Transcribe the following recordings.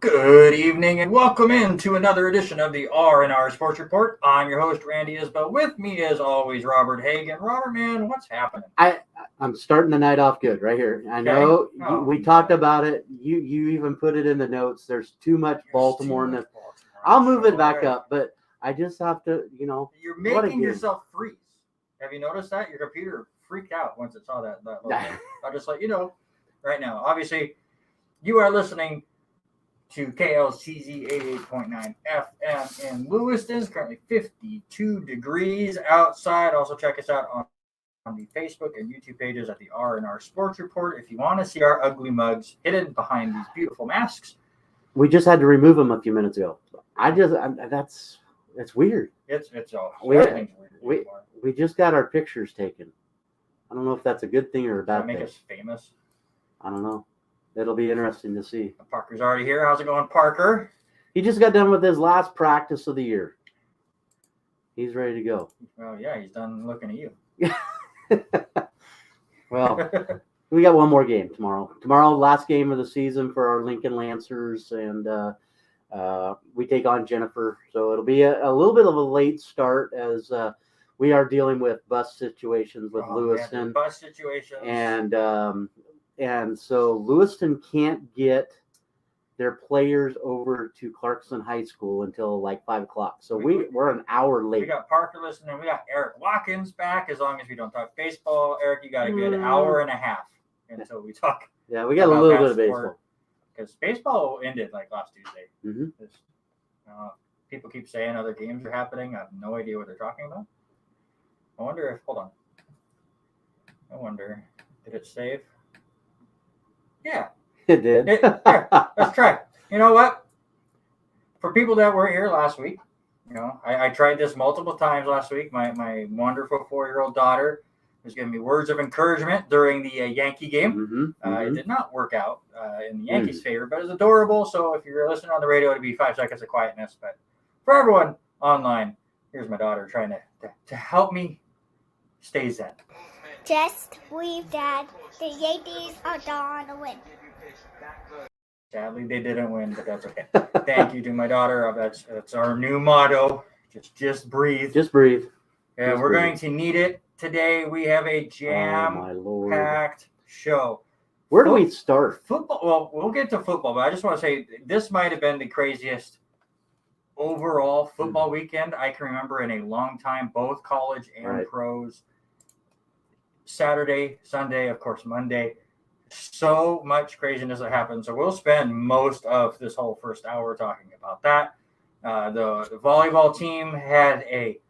Good evening and welcome in to another edition of the R&R Sports Report. I'm your host, Randy Isbell. With me, as always, Robert Hagan. Robert, man, what's happening? I'm starting the night off good right here. I know we talked about it. You even put it in the notes. There's too much Baltimore in this. I'll move it back up, but I just have to, You're making yourself freeze. Have you noticed that? Your computer freaked out once it saw that logo. I'll just let you know right now. Obviously, you are listening to KLCZ 88.9 FM in Lewiston. It's currently 52 degrees outside. Also, check us out on the Facebook and YouTube pages at the R&R Sports Report if you want to see our ugly mugs hidden behind these beautiful masks. We just had to remove them a few minutes ago. That's weird. It's all we just got our pictures taken. I don't know if that's a good thing or a bad thing. Make us famous. I don't know. It'll be interesting to see. Parker's already here. How's it going, Parker? He just got done with his last practice of the year. He's ready to go. Well, yeah, he's done looking at you. Well, we got one more game tomorrow. Tomorrow, last game of the season for our Lincoln Lancers, and we take on Jennifer. So it'll be a little bit of a late start as we are dealing with bus situations with Lewiston. Bus situations. And so Lewiston can't get their players over to Clarkson High School until like 5 o'clock. So we're an hour late. We got Parker listening. We got Eric Watkins back. As long as we don't talk baseball, Eric, you got a good hour and a half until we talk. Yeah, we got a little bit of baseball. Because baseball ended like last Tuesday. Mm-hmm. People keep saying other games are happening. I have no idea what they're talking about. Hold on. I wonder, did it save? Yeah. It did. Here, let's try. You know what? For people that were here last week, I tried this multiple times last week. My wonderful 4-year-old daughter was giving me words of encouragement during the Yankee game. It did not work out in the Yankees' favor, but it was adorable. So if you're listening on the radio, it'd be 5 seconds of quietness. But for everyone online, here's my daughter trying to help me stay zen. Just believe, Dad. The Yankees are going to win. Sadly, they didn't win, but that's okay. Thank you to my daughter. That's our new motto. Just breathe. Just breathe. Yeah, we're going to need it today. We have a jam-packed show. Where do we start? Football. Well, we'll get to football, but I just want to say this might have been the craziest overall football weekend I can remember in a long time, both college and pros. Saturday, Sunday, of course, Monday. So much craziness that happened. So we'll spend most of this whole first hour talking about that. The volleyball team had a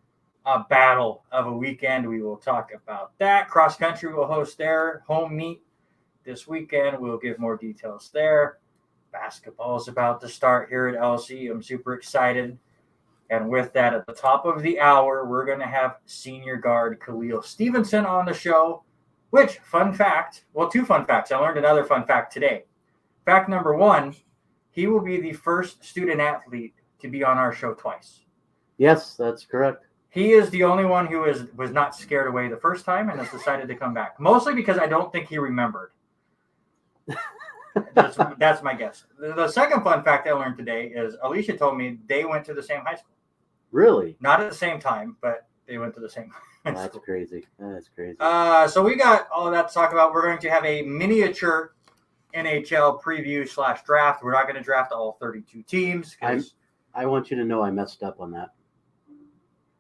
battle of a weekend. We will talk about that. Cross country will host their home meet this weekend. We'll give more details there. Basketball is about to start here at LC. I'm super excited. And with that, at the top of the hour, we're going to have senior guard Khalil Stevenson on the show, which, fun fact, well, 2 fun facts. I learned another fun fact today. Fact number 1, he will be the first student athlete to be on our show twice. Yes, that's correct. He is the only one who was not scared away the first time and has decided to come back, mostly because I don't think he remembered. That's my guess. The second fun fact I learned today is Alicia told me they went to the same high school. Really? Not at the same time, but they went to the same high school. That's crazy. That's crazy. So we got all of that to talk about. We're going to have a miniature NHL preview / draft. We're not going to draft all 32 teams. I want you to know I messed up on that.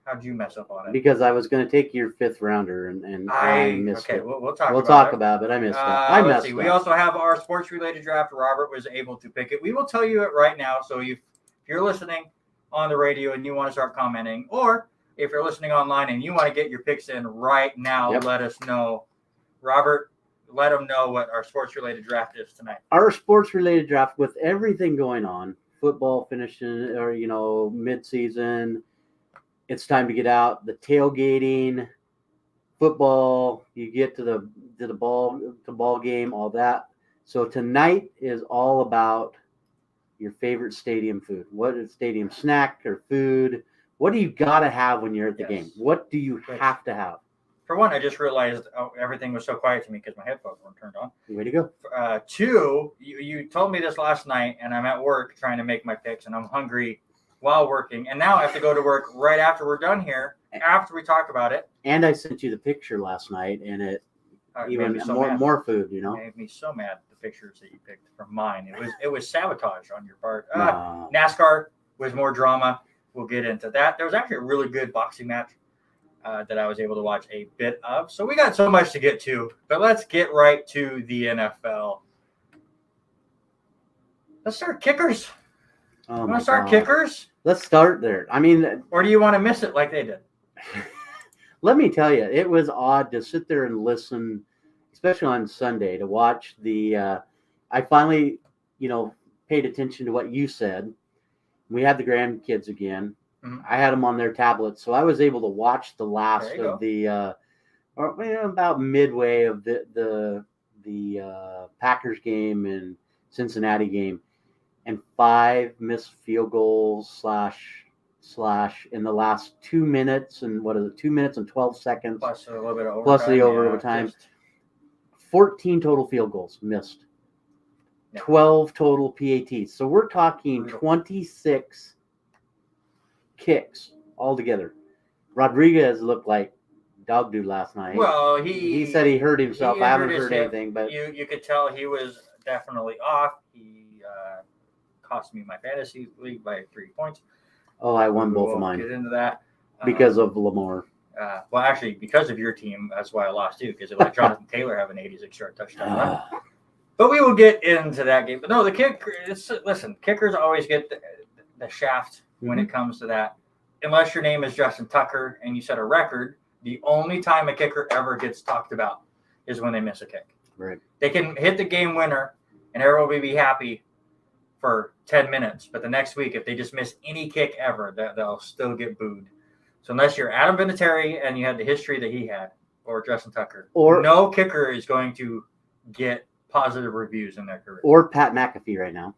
How'd you mess up on it? Because I was going to take your 5th rounder and I missed it. We'll talk about it. I missed it. We also have our sports-related draft. Robert was able to pick it. We will tell you it right now. So if you're listening on the radio and you want to start commenting, or if you're listening online and you want to get your picks in right now, let us know. Robert, let them know what our sports-related draft is tonight. Our sports-related draft, with everything going on, football finishing or mid-season, it's time to get out. The tailgating, football, you get to the ball game, all that. So tonight is all about your favorite stadium food. What is stadium snack or food? What do you got to have when you're at the game? What do you have to have? For one, I just realized everything was so quiet to me because my headphones weren't turned on. Way to go. Two, you told me this last night, and I'm at work trying to make my picks, and I'm hungry while working. And now I have to go to work right after we're done here, after we talk about it. And I sent you the picture last night, and it even made me so more food, you know. It made me so mad, the pictures that you picked from mine. It was sabotage on your part. No. NASCAR was more drama. We'll get into that. There was actually a really good boxing match that I was able to watch a bit of. So we got so much to get to, but let's get right to the NFL. Let's start kickers. Oh, Want to start kickers? Let's start there. I mean, or do you want to miss it like they did? Let me tell you, it was odd to sit there and listen, especially on Sunday, to watch the. I finally, paid attention to what you said. We had the grandkids again. Mm-hmm. I had them on their tablets, so I was able to watch the last of the, about midway of the Packers game and Cincinnati game, and 5 missed field goals slash in the last 2 minutes and 2 minutes and 12 seconds plus a little bit of overtime, plus the overtime. 14 total field goals missed. 12 total PATs. So we're talking 26 kicks altogether. Rodriguez looked like dog dude last night. Well, he said he hurt himself. I haven't heard anything, but you could tell he was definitely off. He cost me my fantasy league by 3 points. Oh, I won both of mine. Get into that because of Lamar. Well, actually, because of your team, that's why I lost too. Because it let Jonathan Taylor have an 86-yard touchdown run. But we will get into that game. But no, the kickers always get the shaft when it comes to that. Unless your name is Justin Tucker and you set a record, the only time a kicker ever gets talked about is when they miss a kick. Right. They can hit the game winner and everyone will be happy for 10 minutes. But the next week, if they just miss any kick ever, they'll still get booed. So unless you're Adam Vinatieri and you had the history that he had, or Justin Tucker, or no kicker is going to get positive reviews in their career. Or Pat McAfee right now.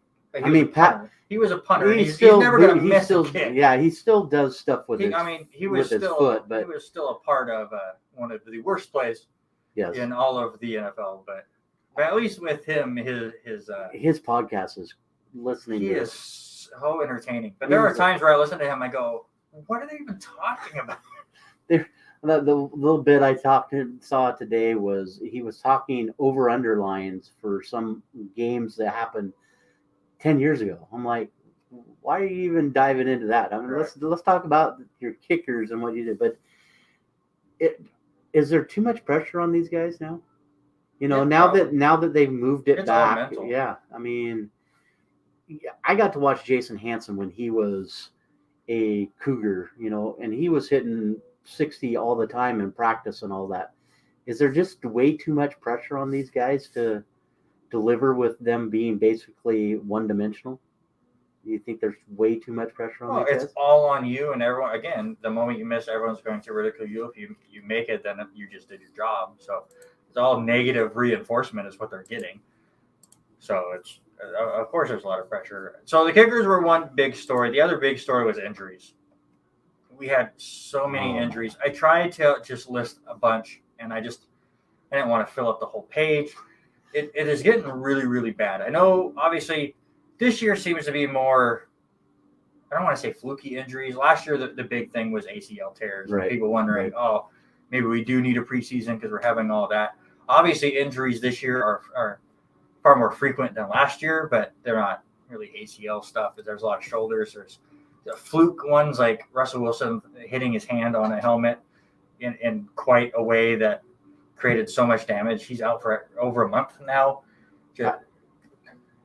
Pat. He was a punter. He's never going to miss a kick. Yeah, he still does stuff with his foot, but he was still a part of one of the worst plays in all of the NFL. But at least with him, his podcast is listening. He is so entertaining. But there are times where I listen to him, I go, "What are they even talking about?" The little bit I saw today was he was talking over underlines for some games that happened 10 years ago. I'm like, why are you even diving into that? I mean, let's talk about your kickers and what you did. But is there too much pressure on these guys now? Now that they've moved it back. Yeah, I mean, I got to watch Jason Hansen when he was a Cougar, and he was hitting 60 all the time in practice and all that. Is there just way too much pressure on these guys to deliver with them being basically one-dimensional? Do you think there's way too much pressure on these guys? It's all on you and everyone. Again, the moment you miss, everyone's going to ridicule you. If you make it, then you just did your job. So it's all negative reinforcement is what they're getting. So it's of course there's a lot of pressure. So the kickers were one big story. The other big story was injuries. We had so many injuries. I tried to just list a bunch, and I didn't want to fill up the whole page. It is getting really, really bad. I know, obviously, this year seems to be more, I don't want to say fluky injuries. Last year, the big thing was ACL tears. Right. People wondering, maybe we do need a preseason because we're having all that. Obviously, injuries this year are far more frequent than last year, but they're not really ACL stuff. There's a lot of shoulders. There's the fluke ones like Russell Wilson hitting his hand on a helmet in quite a way that created so much damage. He's out for over a month now. I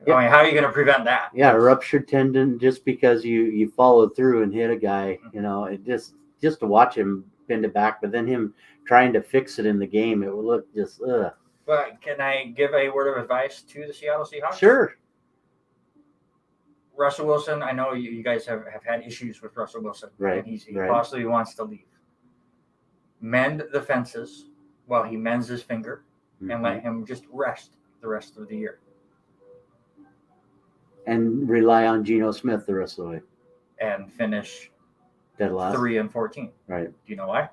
mean, how are you going to prevent that? Yeah, a ruptured tendon just because you followed through and hit a guy. It just to watch him bend it back, but then him trying to fix it in the game, it would look just ugh. But can I give a word of advice to the Seattle Seahawks? Sure. Russell Wilson, I know you guys have had issues with Russell Wilson. Right. And he possibly wants to leave. Mend the fences while he mends his finger and let him just rest the rest of the year. And rely on Geno Smith the rest of the way. And finish dead last. 3-14. Right. Do you know why?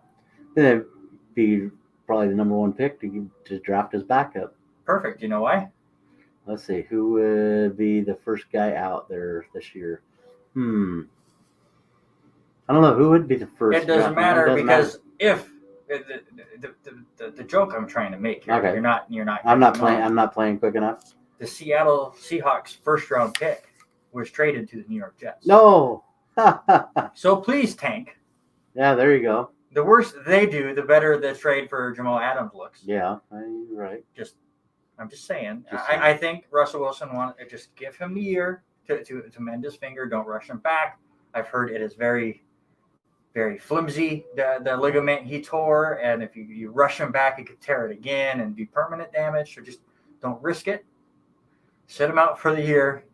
Then it'd be probably the number one pick to draft his backup. Perfect. You know why? Let's see, who would be the first guy out there this year? I don't know who would be the first. It doesn't matter because if the joke I'm trying to make here, Okay. you're not. I'm not playing quick enough. The Seattle Seahawks first round pick was traded to the New York Jets. No. So please tank. Yeah, there you go. The worse they do, the better the trade for Jamal Adams looks. Yeah, right. I'm just saying. I think Russell Wilson wanted to just give him the year to mend his finger. Don't rush him back. I've heard it is very, very flimsy, the ligament he tore, and if you rush him back, he could tear it again and do permanent damage. So just don't risk it. Sit him out for the year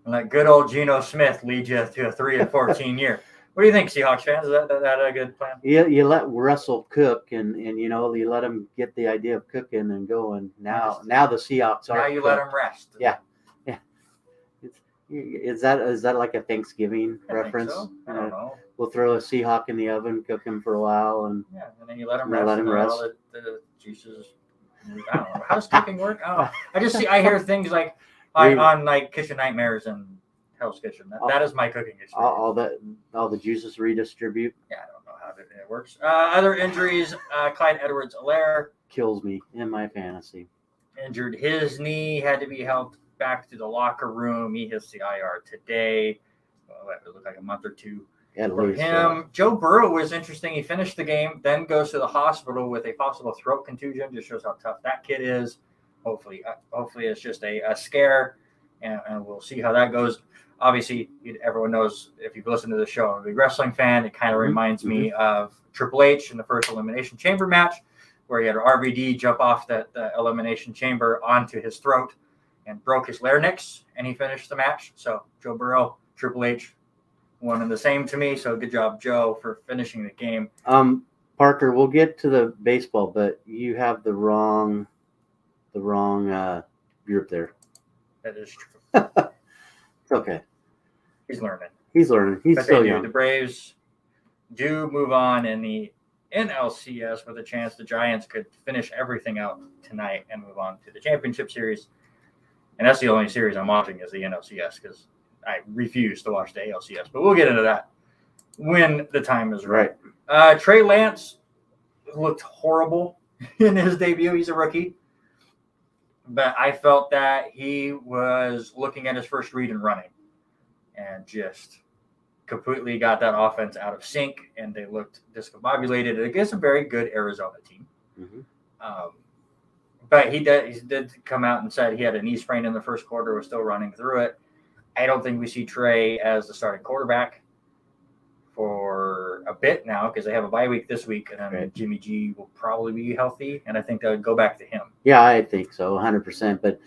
and let good old Geno Smith lead you to a 3-14 year. What do you think, Seahawks fans? Is that a good plan? You let Russell cook, and you let him get the idea of cooking and going. Now the Seahawks are. Now you let him rest. Yeah. Is that like a Thanksgiving reference? I think so. I don't know. We'll throw a Seahawk in the oven, cook him for a while, and then you let him rest. All the juices. I don't know. How does cooking work? I don't know. I hear things like on like Kitchen Nightmares and Hell's Kitchen. That is my cooking experience. All the juices redistribute. Yeah, I don't know how it works. Other injuries: Clyde Edwards-Helaire Kills me in my fantasy. Injured his knee, had to be helped back to the locker room. He hits the IR today. Well, it looked like a month or two for him. Joe Burrow was interesting. He finished the game, then goes to the hospital with a possible throat contusion. Just shows how tough that kid is. Hopefully it's just a scare, and we'll see how that goes. Obviously, everyone knows if you've listened to the show, I'm a big wrestling fan. It kind of reminds me of Triple H in the first Elimination Chamber match, where he had RVD jump off the Elimination Chamber onto his throat and broke his larynx, and he finished the match. So Joe Burrow, Triple H, one and the same to me. So good job, Joe, for finishing the game. Parker, we'll get to the baseball, but you have the wrong group there. That is true. It's okay. He's learning. He's still young. The Braves do move on in the NLCS with a chance the Giants could finish everything out tonight and move on to the championship series. And that's the only series I'm watching is the NLCS because I refuse to watch the ALCS. But we'll get into that when the time is right. Trey Lance looked horrible in his debut. He's a rookie. But I felt that he was looking at his first read and running and just completely got that offense out of sync, and they looked discombobulated against a very good Arizona team. Mm-hmm. But he did come out and said he had a knee sprain in the first quarter, was still running through it. I don't think we see Trey as the starting quarterback for a bit now because they have a bye week this week, and then Jimmy G will probably be healthy, and I think they would go back to him. Yeah, I think so, 100%. But,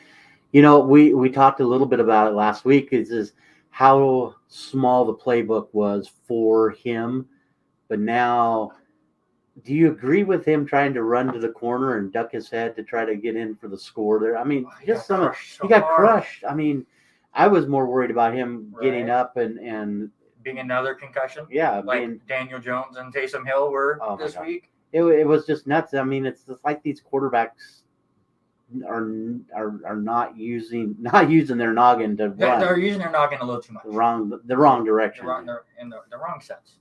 we talked a little bit about it last week, is how small the playbook was for him. But now, do you agree with him trying to run to the corner and duck his head to try to get in for the score there? I mean, he got crushed. I mean, I was more worried about him getting up and being another concussion. Yeah. Like Daniel Jones and Taysom Hill were this week. It was just nuts. I mean, it's just like these quarterbacks are not using their noggin to run. They're using their noggin a little too much. The wrong direction. In the wrong sense.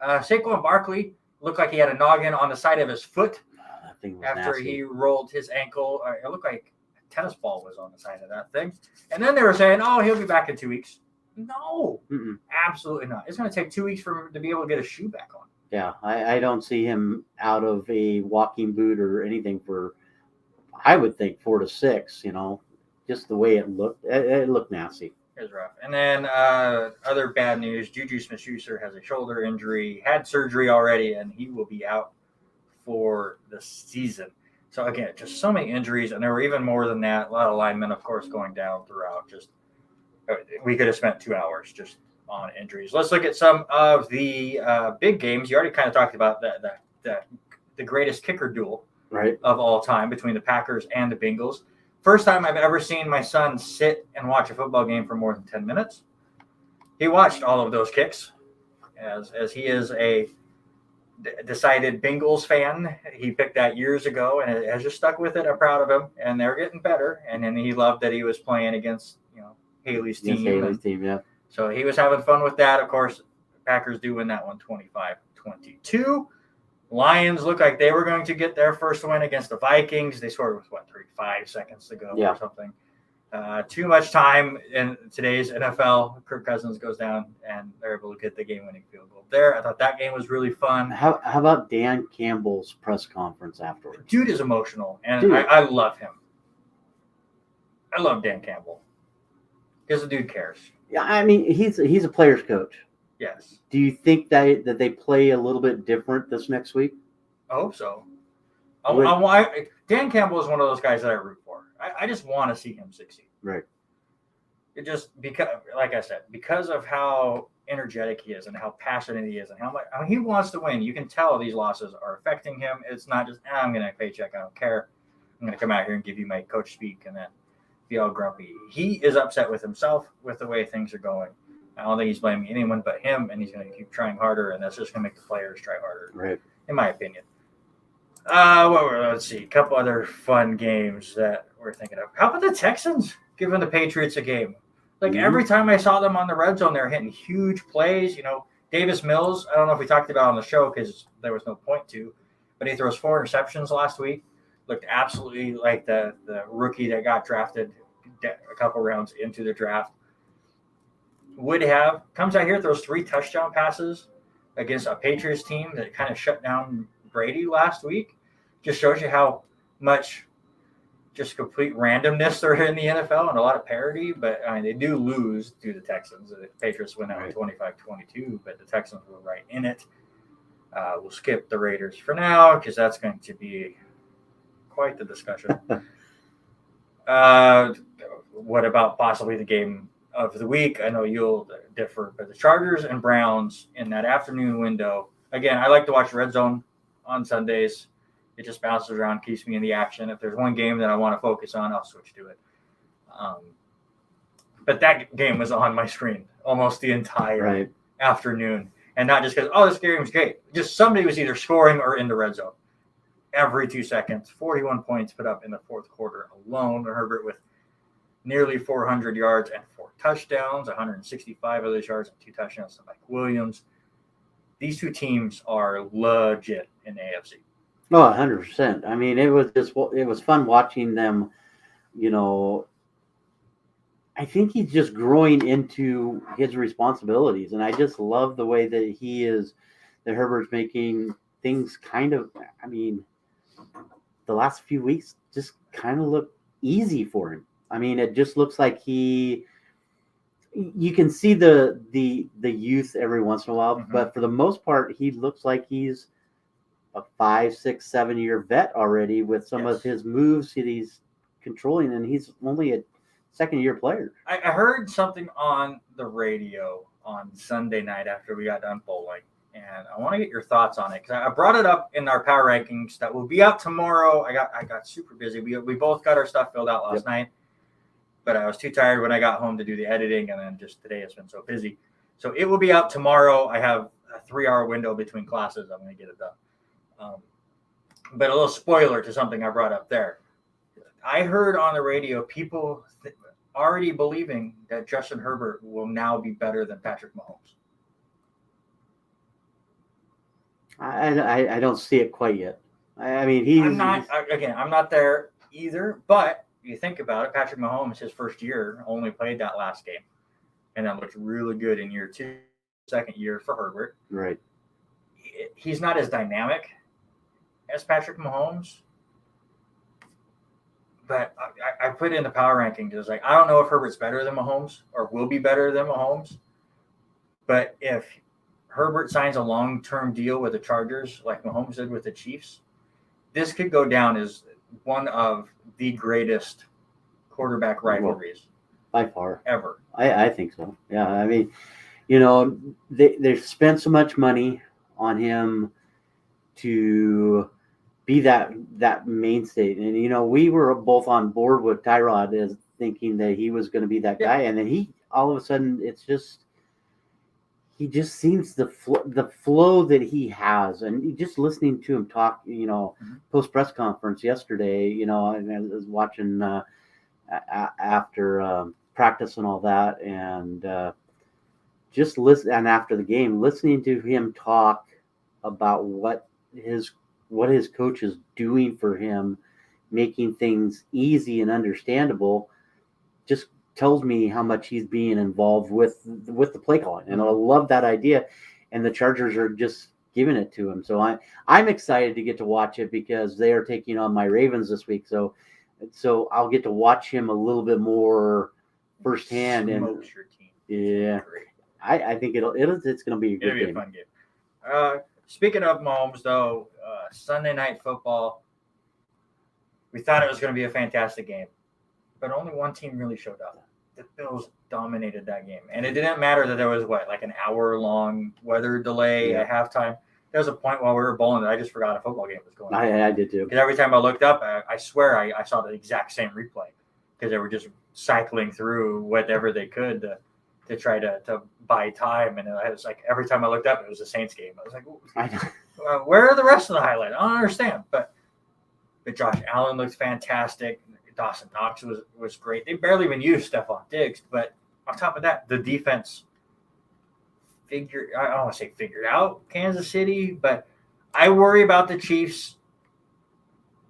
Saquon Barkley looked like he had a noggin on the side of his foot after nasty. He rolled his ankle. It looked like a tennis ball was on the side of that thing. And then they were saying, he'll be back in 2 weeks. No, absolutely not. It's going to take 2 weeks for him to be able to get a shoe back on. Yeah, I don't see him out of a walking boot or anything for, I would think, 4 to 6, just the way it looked. It looked nasty. It was rough. And then other bad news, Juju Smith-Schuster has a shoulder injury, had surgery already, and he will be out for the season. So, again, just so many injuries, and there were even more than that. A lot of linemen, of course, going down throughout. We could have spent 2 hours just on injuries. Let's look at some of the big games. You already kind of talked about the greatest kicker duel of all time between the Packers and the Bengals. First time I've ever seen my son sit and watch a football game for more than 10 minutes. He watched all of those kicks as he is a decided Bengals fan. He picked that years ago and has just stuck with it. I'm proud of him, and they're getting better. And then he loved that he was playing against Haley's team. Haley's team, yeah. So he was having fun with that. Of course, Packers do win that one 25-22. Lions look like they were going to get their first win against the Vikings. They scored with 5 seconds to go or something. Too much time in today's NFL. Kirk Cousins goes down, and they're able to get the game-winning field goal there. I thought that game was really fun. How about Dan Campbell's press conference afterwards? Dude is emotional, and I love him. I love Dan Campbell because the dude cares. Yeah, I mean, he's a player's coach. Yes. Do you think that they play a little bit different this next week? I hope so. Dan Campbell is one of those guys that I root for. I just want to see him succeed. Right. It just because, like I said, because of how energetic he is and how passionate he is and how much he wants to win. You can tell these losses are affecting him. It's not just I'm going to paycheck. I don't care. I'm going to come out here and give you my coach speak and then be all grumpy. He is upset with himself with the way things are going. I don't think he's blaming anyone but him, and he's going to keep trying harder, and that's just going to make the players try harder. Right. In my opinion. Let's see. A couple other fun games that we're thinking of. How about the Texans giving the Patriots a game? Like every time I saw them on the red zone, they're hitting huge plays. Davis Mills, I don't know if we talked about on the show because there was no point to, but he throws 4 interceptions last week. Looked absolutely like the rookie that got drafted a couple rounds into the draft. Comes out here, throws 3 touchdown passes against a Patriots team that kind of shut down Brady last week. Just shows you how much just complete randomness there in the NFL and a lot of parity. But I mean, they do lose to the Texans. The Patriots went out 25-22, but the Texans were right in it. We'll skip the Raiders for now because that's going to be quite the discussion. What about possibly the game of the week? I know you'll differ, but the Chargers and Browns in that afternoon window. Again, I like to watch Red Zone on Sundays. It just bounces around, keeps me in the action. If there's one game that I want to focus on, I'll switch to it. But that game was on my screen almost the entire afternoon. And not just because, this game was great. Just somebody was either scoring or in the red zone. Every 2 seconds, 41 points put up in the fourth quarter alone. Herbert with nearly 400 yards and 4 touchdowns, 165 of those yards and 2 touchdowns to Mike Williams. These two teams are legit in the AFC. Oh, 100%. I mean, it was fun watching them. I think he's just growing into his responsibilities, and I just love the way that Herbert's making things kind of. I mean, the last few weeks just kind of look easy for him. I mean, it just looks like you can see the youth every once in a while, but for the most part, he looks like he's a 5, 6, 7 year vet already with some of his moves that he's controlling, and he's only a second-year player. I heard something on the radio on Sunday night after we got done bowling, and I want to get your thoughts on it because I brought it up in our power rankings that will be out tomorrow. I got super busy. We both got our stuff filled out last night, but I was too tired when I got home to do the editing, and then just today has been so busy. So it will be out tomorrow. I have a 3-hour window between classes. I'm going to get it done. But a little spoiler to something I brought up there. I heard on the radio people already believing that Justin Herbert will now be better than Patrick Mahomes. I don't see it quite yet. I mean, I'm not there either, but you think about it, Patrick Mahomes, his first year, only played that last game. And that looked really good in year 2, second year for Herbert. Right. He's not as dynamic as Patrick Mahomes. But I put in the power ranking because I don't know if Herbert's better than Mahomes or will be better than Mahomes. But if Herbert signs a long-term deal with the Chargers like Mahomes did with the Chiefs, this could go down as one of the greatest quarterback rivalries by far ever. I think so. Yeah, I mean, they've spent so much money on him to be that mainstay. And, we were both on board with Tyrod as thinking that he was going to be that guy. And then he, all of a sudden, it's just, he just seems the flow that he has, and just listening to him talk, post press conference yesterday, and I was watching after practice and all that, and just listen, and after the game, listening to him talk about what his coach is doing for him, making things easy and understandable, just tells me how much he's being involved with the play calling, and I love that idea. And the Chargers are just giving it to him, so I'm excited to get to watch it because they are taking on my Ravens this week. So I'll get to watch him a little bit more firsthand. Smokes your team. Yeah, I think it's going to be a good game. It'll be a fun game. Speaking of Mahomes, though, Sunday Night Football, we thought it was going to be a fantastic game, but only one team really showed up. The Bills dominated that game, and it didn't matter that there was like an hour-long weather delay at halftime. There was a point while we were bowling that I just forgot a football game was going on. I did too. Because every time I looked up, I swear I saw the exact same replay because they were just cycling through whatever they could to try to buy time. And it was like every time I looked up, it was a Saints game. I was like, where are the rest of the highlights? I don't understand. But Josh Allen looked fantastic. Dawson Knox was great. They barely even used Stephon Diggs. But on top of that, the defense I don't want to say figured out Kansas City, but I worry about the Chiefs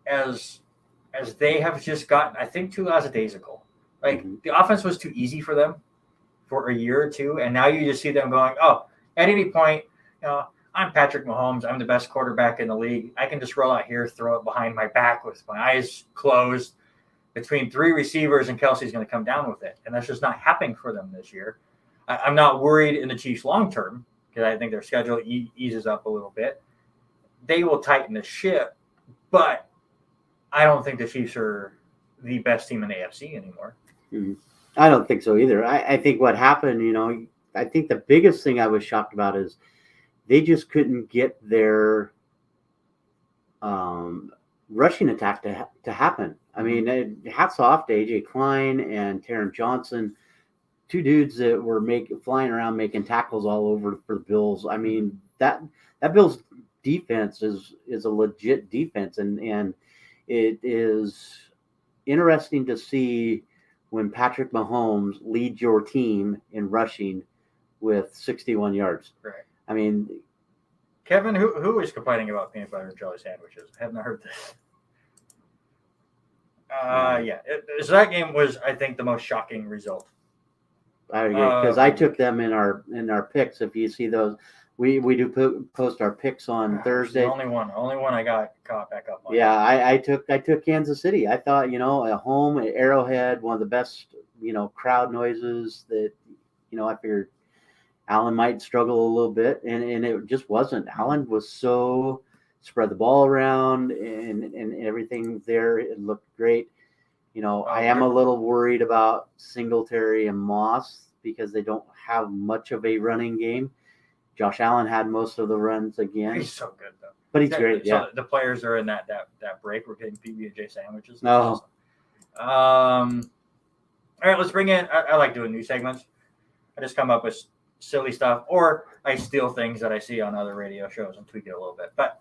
as they have just gotten, I think, 2 days ago. Like the offense was too easy for them for a year or two, and now you just see them going, oh, at any point, I'm Patrick Mahomes. I'm the best quarterback in the league. I can just roll out here, throw it behind my back with my eyes closed between 3 receivers, and Kelsey's going to come down with it. And that's just not happening for them this year. I'm not worried in the Chiefs long term because I think their schedule eases up a little bit. They will tighten the ship, but I don't think the Chiefs are the best team in the AFC anymore. I don't think so either. I think what happened, I think the biggest thing I was shocked about is they just couldn't get their rushing attack to happen. I mean, hats off to A.J. Klein and Taron Johnson, 2 dudes that were flying around making tackles all over for the Bills. I mean, that Bills defense is a legit defense, and it is interesting to see when Patrick Mahomes leads your team in rushing with 61 yards. Right. I mean, Kevin, who is complaining about peanut butter and jelly sandwiches? I have not heard this. So that game was, I think, the most shocking result. I agree, because I took them in our picks. If you see those, we do post our picks on Thursday. The only one I got caught back up on. Yeah, I took Kansas City. I thought, at home at Arrowhead, one of the best, crowd noises that, I figured Allen might struggle a little bit, and it just wasn't. Allen was so spread the ball around and everything there. It looked great. I am a little worried about Singletary and Moss because they don't have much of a running game. Josh Allen had most of the runs again. He's so good, though. But he's great, so the players are in that break. We're getting PB&J sandwiches. No. All right, let's bring in – I like doing new segments. I just come up with silly stuff, or I steal things that I see on other radio shows and tweak it a little bit. But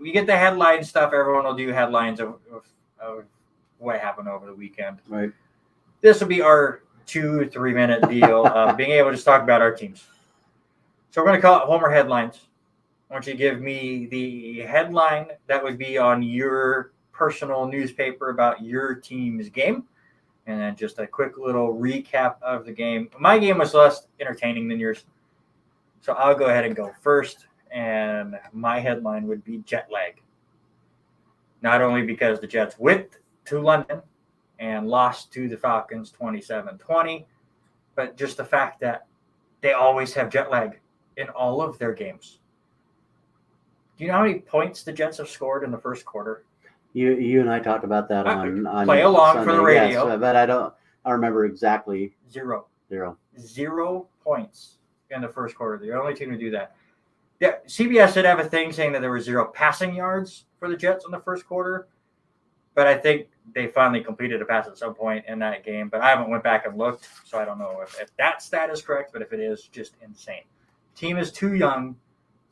we get the headline stuff. Everyone will do headlines of what happened over the weekend. Right. This will be our 2-3 minute deal of being able to just talk about our teams. So we're going to call it Homer Headlines. I want you to give me the headline that would be on your personal newspaper about your team's game, and then just a quick little recap of the game. My game was less entertaining than yours, so I'll go ahead and go first, and my headline would be jet lag. Not only because the Jets went to London and lost to the Falcons 27-20, but just the fact that they always have jet lag in all of their games. Do you know how many points the Jets have scored in the first quarter? You and I talked about that on play along Sunday, for the radio. Yes, but I don't remember exactly. 0 points in the first quarter. They're the only team to do that. Yeah, CBS did have a thing saying that there were 0 passing yards for the Jets in the first quarter. But I think they finally completed a pass at some point in that game. But I haven't went back and looked, so I don't know if that stat is correct. But if it is, just insane. Team is too young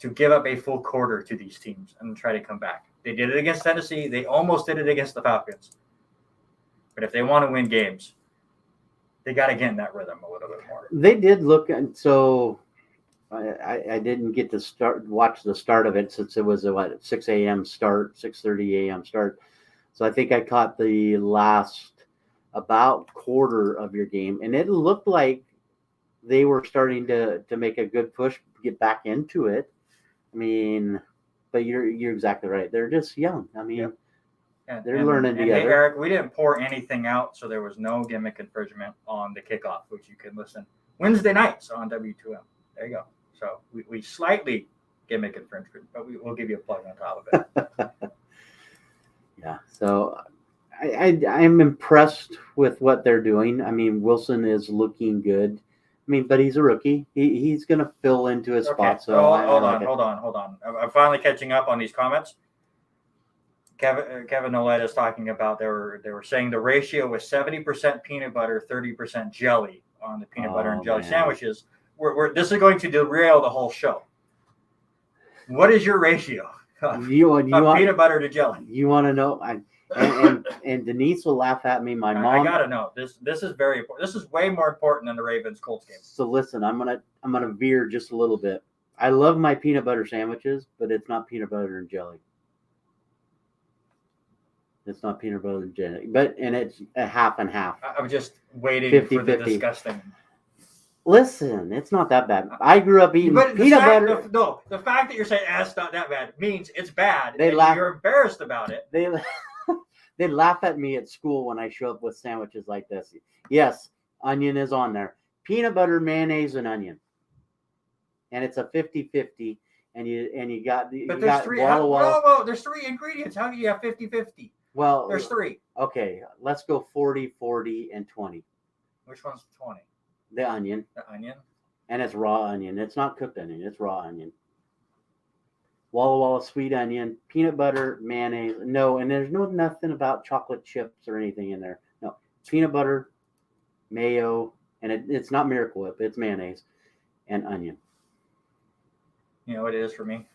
to give up a full quarter to these teams and try to come back. They did it against Tennessee. They almost did it against the Falcons. But if they want to win games, they got to get in that rhythm a little bit more. They did look, and so I didn't get to watch the start of it since it was a 6 a.m. start, 6:30 a.m. start. So I think I caught the last about quarter of your game, and it looked like they were starting to make a good push to get back into it. I mean, but you're exactly right. They're just young. I mean, they're learning together. Hey, Eric, we didn't pour anything out, so there was no gimmick infringement on the kickoff, which you can listen Wednesday nights on W2M. There you go. So we slightly gimmick infringement, but we'll give you a plug on top of it. Yeah. So I'm impressed with what they're doing. I mean, Wilson is looking good. I mean, but he's a rookie. He's going to fill into his spot. So hold on. I'm finally catching up on these comments. Kevin Nolette is talking about they were saying the ratio was 70% peanut butter, 30% jelly on the peanut butter and jelly sandwiches. This is going to derail the whole show. What is your ratio of peanut butter to jelly? You want to know? And Denise will laugh at me. My mom. I gotta know. This is very important. This is way more important than the Ravens Colts game. So listen, I'm gonna veer just a little bit. I love my peanut butter sandwiches, but it's not peanut butter and jelly. It's not peanut butter and jelly, and it's a half and half. I'm just waiting 50, for the 50. disgusting. Listen, it's not that bad. I grew up eating peanut butter. The fact that you're saying it's not that bad means it's bad. You're embarrassed about it. They laugh at me at school when I show up with sandwiches like this. Yes, onion is on there. Peanut butter, mayonnaise, and onion. And it's a 50-50. And you got there's three. Whoa, there's three ingredients. How do you have 50-50? Well, there's three. Okay, let's go 40, 40, and 20. Which one's 20? The onion. The onion? And it's raw onion. It's not cooked onion. It's raw onion. Walla Walla sweet onion, peanut butter, mayonnaise. No, and there's nothing about chocolate chips or anything in there. No, peanut butter, mayo, and it's not Miracle Whip. It's mayonnaise and onion. You know what it is for me?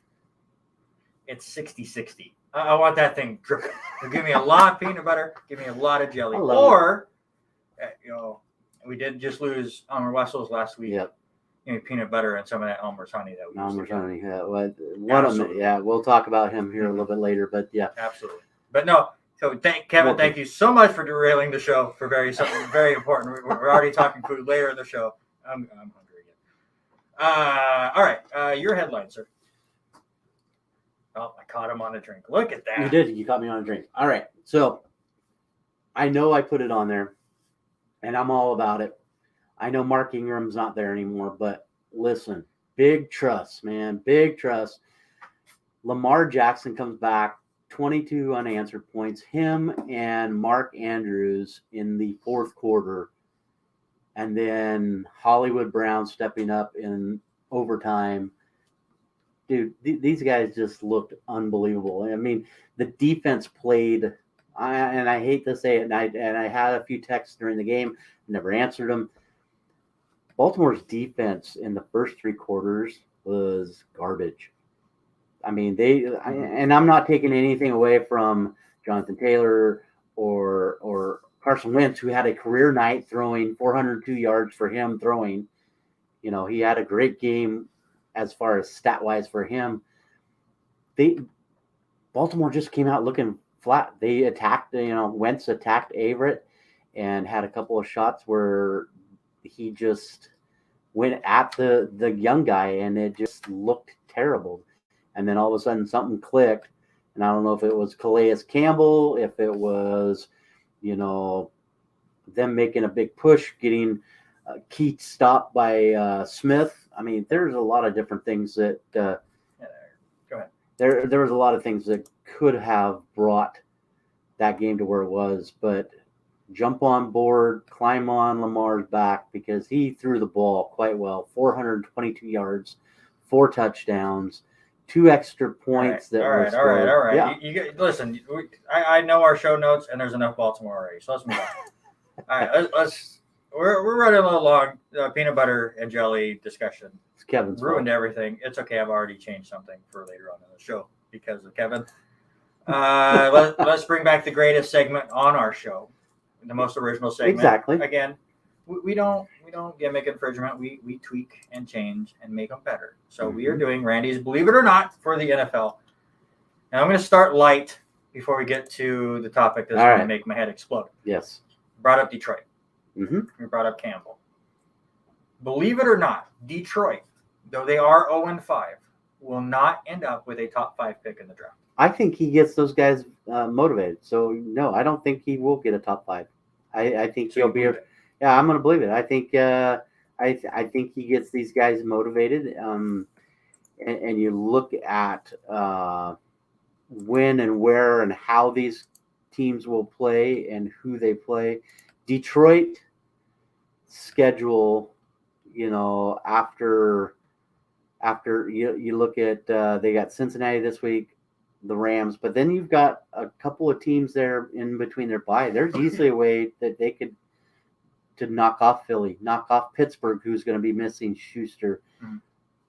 It's 60-60. I want that thing. Give me a lot of peanut butter. Give me a lot of jelly. Or, we did just lose Elmer Wessels last week. Yep. Peanut butter and some of that Elmer's honey that we Elmer's honey. Yeah, we'll talk about him here a little bit later, but yeah, absolutely. But no, so Kevin, thank you so much for derailing the show for something very important. We're already talking food later in the show. I'm hungry again. All right, your headline, sir. Oh, I caught him on a drink. Look at that. You did. You caught me on a drink. All right, so I know I put it on there, and I'm all about it. I know Mark Ingram's not there anymore, but listen, big trust, man, big trust. Lamar Jackson comes back, 22 unanswered points, him and Mark Andrews in the fourth quarter, and then Hollywood Brown stepping up in overtime. Dude, these guys just looked unbelievable. I mean, the defense played, and I hate to say it, and I had a few texts during the game, never answered them. Baltimore's defense in the first three quarters was garbage. I mean, and I'm not taking anything away from Jonathan Taylor or Carson Wentz, who had a career night throwing 402 yards for him throwing. He had a great game as far as stat-wise for him. Baltimore just came out looking flat. They attacked, Wentz attacked Averett and had a couple of shots where he just went at the young guy, and it just looked terrible. And then all of a sudden something clicked, and I don't know if it was Calais Campbell, if it was, them making a big push, getting Keith stopped by Smith. I mean, there's a lot of different things that go ahead. There was a lot of things that could have brought that game to where it was, but jump on board, climb on Lamar's back, because he threw the ball quite well. 422 yards, 4 touchdowns. 2 extra points that were all right. scored. Yeah. You listen. I know our show notes, and there's enough Baltimore already. So let's move on. All right, let's. We're running a little long. Peanut butter and jelly discussion. It's Kevin's ruined fault. everything. It's okay. I've already changed something for later on in the show because of Kevin. Let's bring back the greatest segment on our show, the most original segment. Exactly. Again, we don't gimmick infringement. We tweak and change and make them better. So we are doing Randy's Believe It or Not for the NFL. And I'm going to start light before we get to the topic that's going to make my head explode. Yes. Brought up Detroit. Mm-hmm. We brought up Campbell. Believe it or not, Detroit, though they are 0-5, will not end up with a top 5 pick in the draft. I think he gets those guys motivated. So, no, I don't think he will get a top 5. I think he'll be yeah, I'm going to believe it. I think I think he gets these guys motivated. And you look at when and where and how these teams will play and who they play. Detroit schedule, after you look at they got Cincinnati this week, the Rams, but then you've got a couple of teams there in between their bye. There's easily a way that they could to knock off Philly, knock off Pittsburgh, who's going to be missing Schuster.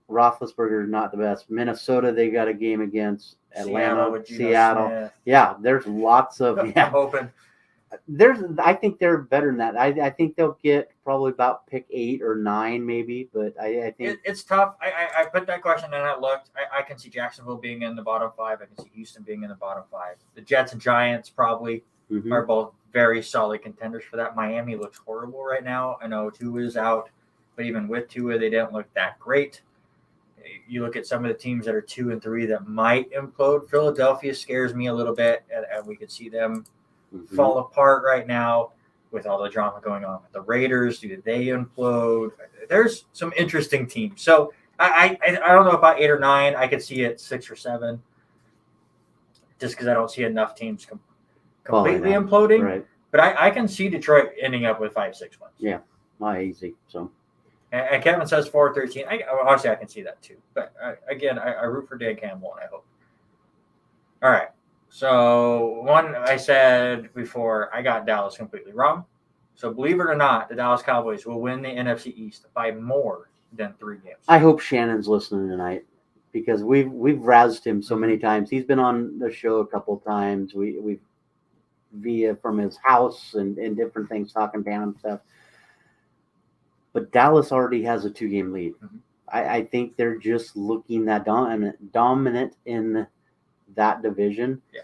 Roethlisberger not the best. Minnesota, they got a game against Atlanta, Seattle. Yeah, there's lots of open. I think they're better than that. I think they'll get probably about pick 8 or 9 maybe, but I think it's tough. I put that question and I looked. I can see Jacksonville being in the bottom 5. I can see Houston being in the bottom 5. The Jets and Giants probably are both very solid contenders for that. Miami looks horrible right now. I know Tua is out, but even with Tua, they didn't look that great. You look at some of the teams that are 2 and 3 that might implode. Philadelphia scares me a little bit, and we could see them fall apart right now with all the drama going on with the Raiders. Do they implode? There's some interesting teams. So I don't know about 8 or 9. I could see it 6 or 7, just because I don't see enough teams completely imploding. Right. But I can see Detroit ending up with 5-6 wins. Yeah, not easy. So. And Kevin says 4-13. Obviously, I can see that too. But again, I root for Dan Campbell, and I hope. All right. So one I said before, I got Dallas completely wrong. So believe it or not, the Dallas Cowboys will win the NFC East by more than 3 games. I hope Shannon's listening tonight because we've roused him so many times. He's been on the show a couple of times. We've via from his house and different things talking down and stuff. But Dallas already has a 2-game lead. I think they're just looking that dominant in that division. Yeah.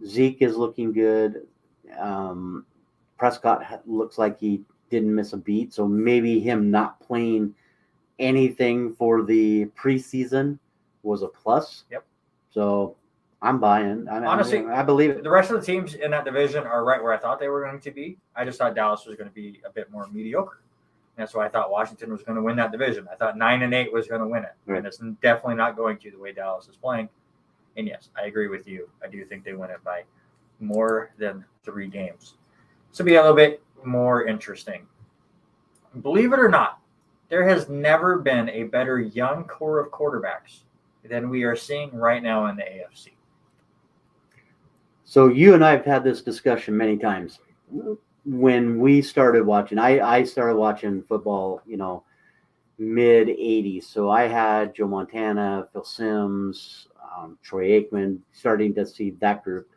Zeke is looking good. Prescott looks like he didn't miss a beat. So maybe him not playing anything for the preseason was a plus. Yep. So I'm buying. Honestly, I believe it. The rest of the teams in that division are right where I thought they were going to be. I just thought Dallas was going to be a bit more mediocre. That's why I thought Washington was going to win that division. I thought 9-8 was going to win it. Right. And it's definitely not going to the way Dallas is playing. And yes, I agree with you. I do think they win it by more than 3 games. This will be a little bit more interesting. Believe it or not, there has never been a better young core of quarterbacks than we are seeing right now in the AFC. So you and I have had this discussion many times. When we started watching, I started watching football, mid 80s. So I had Joe Montana, Phil Simms, Troy Aikman, starting to see that group.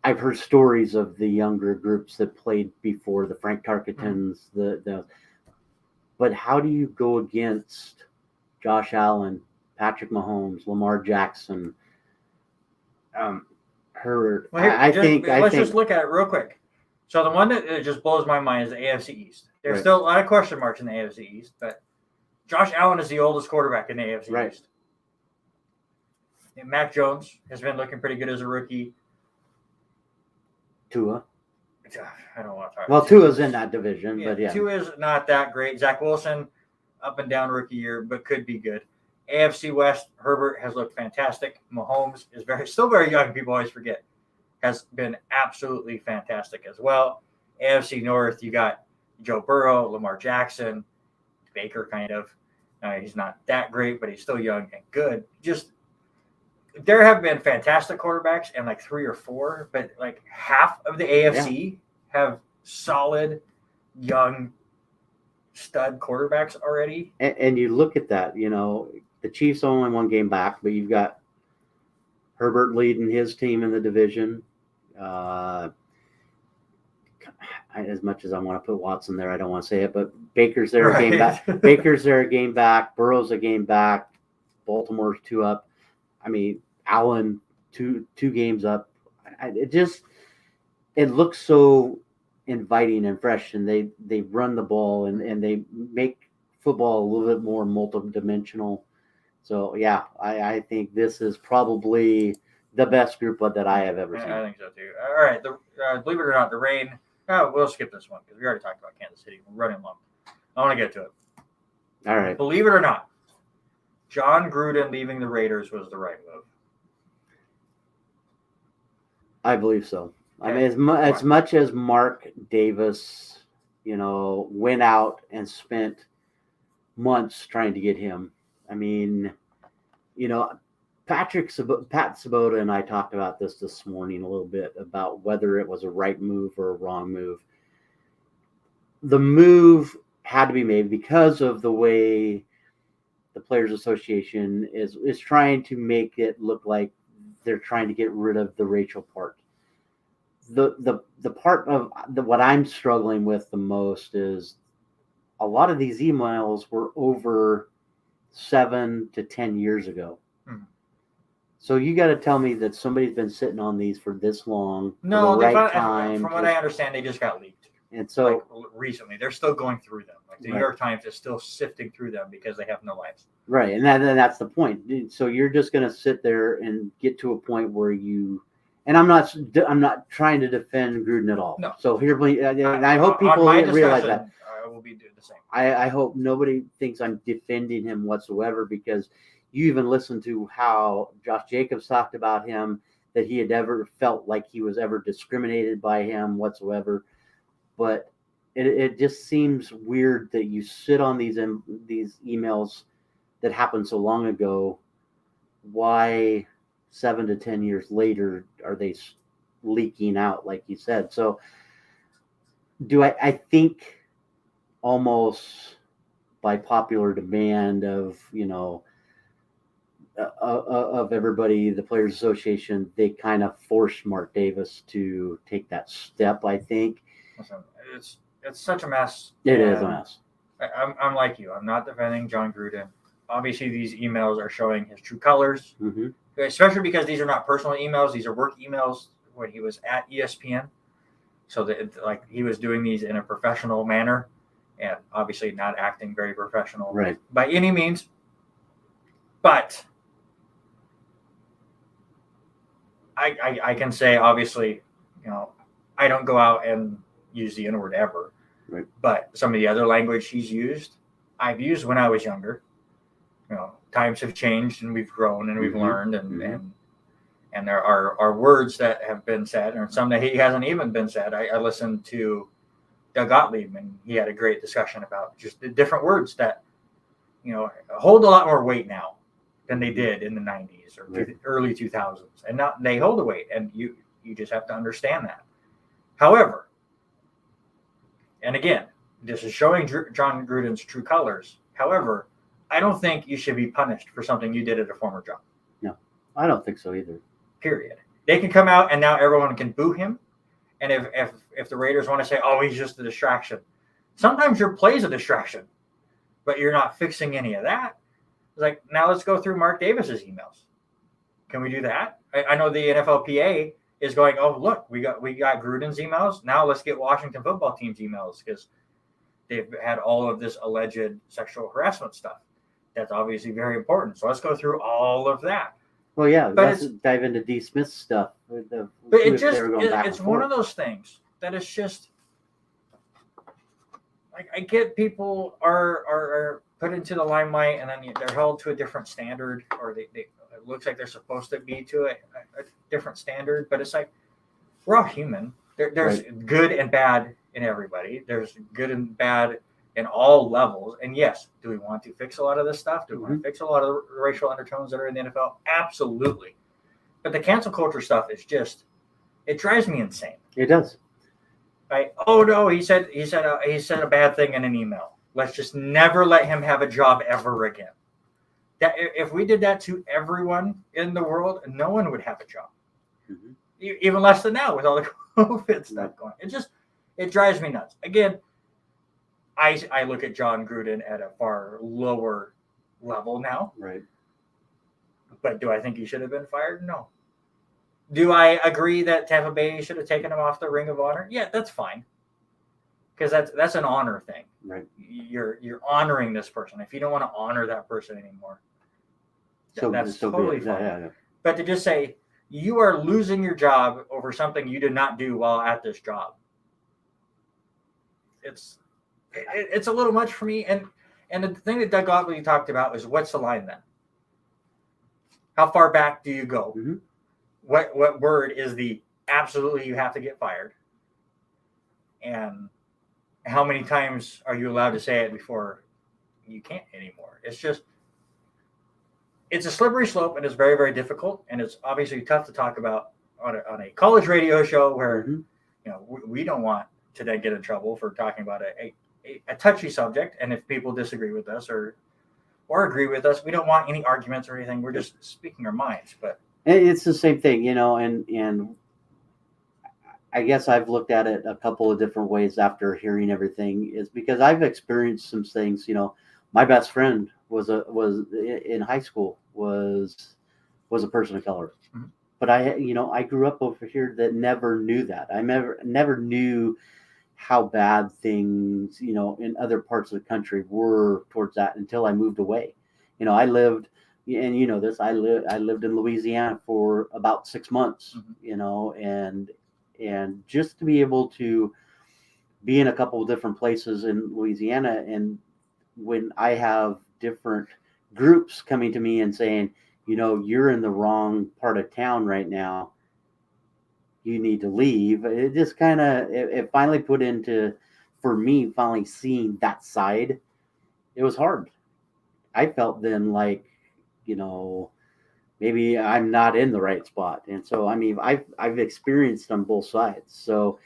I've heard stories of the younger groups that played before, the Frank Tarkentons, but how do you go against Josh Allen, Patrick Mahomes, Lamar Jackson, Herbert? Well, let's just look at it real quick. So the one that just blows my mind is the AFC East. There's still a lot of question marks in the AFC East, but Josh Allen is the oldest quarterback in the AFC East. And Mac Jones has been looking pretty good as a rookie. Tua. I don't want to talk. Well, Tua's in that division, but yeah. Tua's not that great. Zach Wilson, up and down rookie year, but could be good. AFC West, Herbert has looked fantastic. Mahomes is still very young. People always forget. Has been absolutely fantastic as well. AFC North, you got Joe Burrow, Lamar Jackson, Baker kind of. He's not that great, but he's still young and good. Just there have been fantastic quarterbacks and like 3 or 4, but like half of the AFC have solid young stud quarterbacks already. And you look at that, the Chiefs only 1 game back, but you've got Herbert leading his team in the division. As much as I want to put Watson there, I don't want to say it, but Baker's there a game back. Baker's there a game back. Burrow's a game back. Baltimore's 2 up. I mean, Allen two games up. It looks so inviting and fresh, and they run the ball and they make football a little bit more multidimensional. So yeah, I think this is probably the best group that I have ever seen. I think so too. All right, believe it or not, the rain. We'll skip this one because we already talked about Kansas City. We're running long. I want to get to it. All right. Believe it or not, John Gruden leaving the Raiders was the right move. I believe so. Okay. I mean, as much as Mark Davis, went out and spent months trying to get him. I mean, Pat Sabota and I talked about this morning a little bit about whether it was a right move or a wrong move. The move had to be made because of the way the Players Association is trying to make it look like they're trying to get rid of the racial part. The part of what I'm struggling with the most is a lot of these emails were over 7 to 10 years ago. So you got to tell me that somebody's been sitting on these for this long. No, for the right time. From what I understand, they just got leaked. And so recently, they're still going through them. Like the New York Times is still sifting through them because they have no lives. Right, and that's the point. So you're just going to sit there and get to a point where you. And I'm not trying to defend Gruden at all. No. So here, and I hope people realize that. I will be doing the same. I hope nobody thinks I'm defending him whatsoever, because you even listened to how Josh Jacobs talked about him, that he had ever felt like he was ever discriminated by him whatsoever. But it just seems weird that you sit on these emails that happened so long ago. Why 7 to 10 years later are they leaking out, like you said? So I think almost by popular demand of everybody, the Players Association, they kind of forced Mark Davis to take that step, I think. Listen, it's such a mess. It is a mess. I'm like you. I'm not defending John Gruden. Obviously, these emails are showing his true colors, especially because these are not personal emails. These are work emails when he was at ESPN. So that he was doing these in a professional manner, and obviously not acting very professional by any means. But I can say, obviously, I don't go out and use the N-word ever. Right. But some of the other language he's used, I've used when I was younger. Times have changed and we've grown and we've learned, and there are words that have been said, or some that he hasn't even been said. I listened to Doug Gottlieb, and he had a great discussion about just the different words that hold a lot more weight now than they did in the 90s or early 2000s, and now they hold a weight, and you just have to understand that. However, and again, this is showing John Gruden's true colors. However, I don't think you should be punished for something you did at a former job. No, I don't think so either. Period. They can come out and now everyone can boo him. And if the Raiders want to say, oh, he's just a distraction, sometimes your play's a distraction, but you're not fixing any of that. It's like, now let's go through Mark Davis's emails. Can we do that? I know the NFLPA is going, oh, look, we got Gruden's emails. Now let's get Washington football team's emails, because they've had all of this alleged sexual harassment stuff. That's obviously very important. So let's go through all of that. Well, yeah, let's dive into D. Smith's stuff. But it's one of those things that is just like, I get people are put into the limelight and then they're held to a different standard, or they it looks like they're supposed to be to a different standard. But it's like, we're all human. There's good and bad in everybody. There's good and bad in all levels. And yes, do we want to fix a lot of this stuff? Do we want to fix a lot of the racial undertones that are in the NFL? Absolutely. But the cancel culture stuff is just, it drives me insane. It does. Right? Oh no, he said a bad thing in an email. Let's just never let him have a job ever again. That if we did that to everyone in the world, no one would have a job. Mhm. Even less than now with all the COVID stuff going. It drives me nuts. Again, I look at John Gruden at a far lower level now. Right. But do I think he should have been fired? No. Do I agree that Tampa Bay should have taken him off the Ring of Honor? Yeah, that's fine. Because that's an honor thing. Right. You're honoring this person. If you don't want to honor that person anymore, So that's so totally be it. fine. Yeah. But to just say you are losing your job over something you did not do while at this job, it's a little much for me. And the thing that Doug Gottlieb talked about is, what's the line then? How far back do you go? Mm-hmm. What word is the absolutely you have to get fired? And how many times are you allowed to say it before you can't anymore? It's a slippery slope, and it's very, very difficult, and it's obviously tough to talk about on a college radio show where we don't want to then get in trouble for talking about a touchy subject. And if people disagree with us or agree with us, we don't want any arguments or anything. We're just speaking our minds. But it's the same thing, and I guess I've looked at it a couple of different ways after hearing everything, is because I've experienced some things. My best friend was in high school was a person of color. Mm-hmm. But I grew up over here that never knew that. I never knew how bad things, in other parts of the country were towards that until I moved away. I lived, and this, I lived in Louisiana for about 6 months, mm-hmm. And just to be able to be in a couple of different places in Louisiana, and when I have different groups coming to me and saying, you're in the wrong part of town right now, you need to leave. It just kind of, it finally put into, for me, finally seeing that side, it was hard. I felt then like, maybe I'm not in the right spot. And so, I've experienced on both sides. So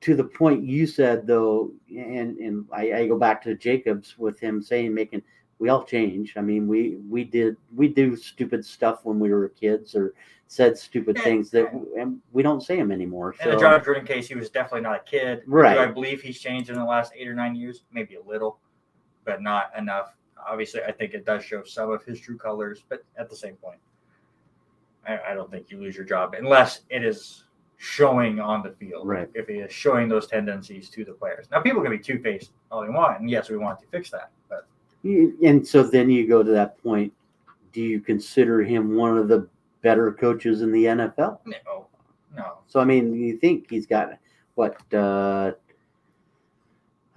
to the point you said though, and I go back to Jacobs with him saying, we all change. We do stupid stuff when we were kids, or said stupid things and we don't say them anymore. In the John Gruden case, he was definitely not a kid. Right. Do I believe he's changed in the last 8 or 9 years? Maybe a little, but not enough. Obviously, I think it does show some of his true colors, but at the same point, I don't think you lose your job unless it is showing on the field. Right. If he is showing those tendencies to the players. Now, people can be two-faced all they want, and yes, we want to fix that. But and so then you go to that point, do you consider him one of the better coaches in the NFL? No. So, you think he's got, a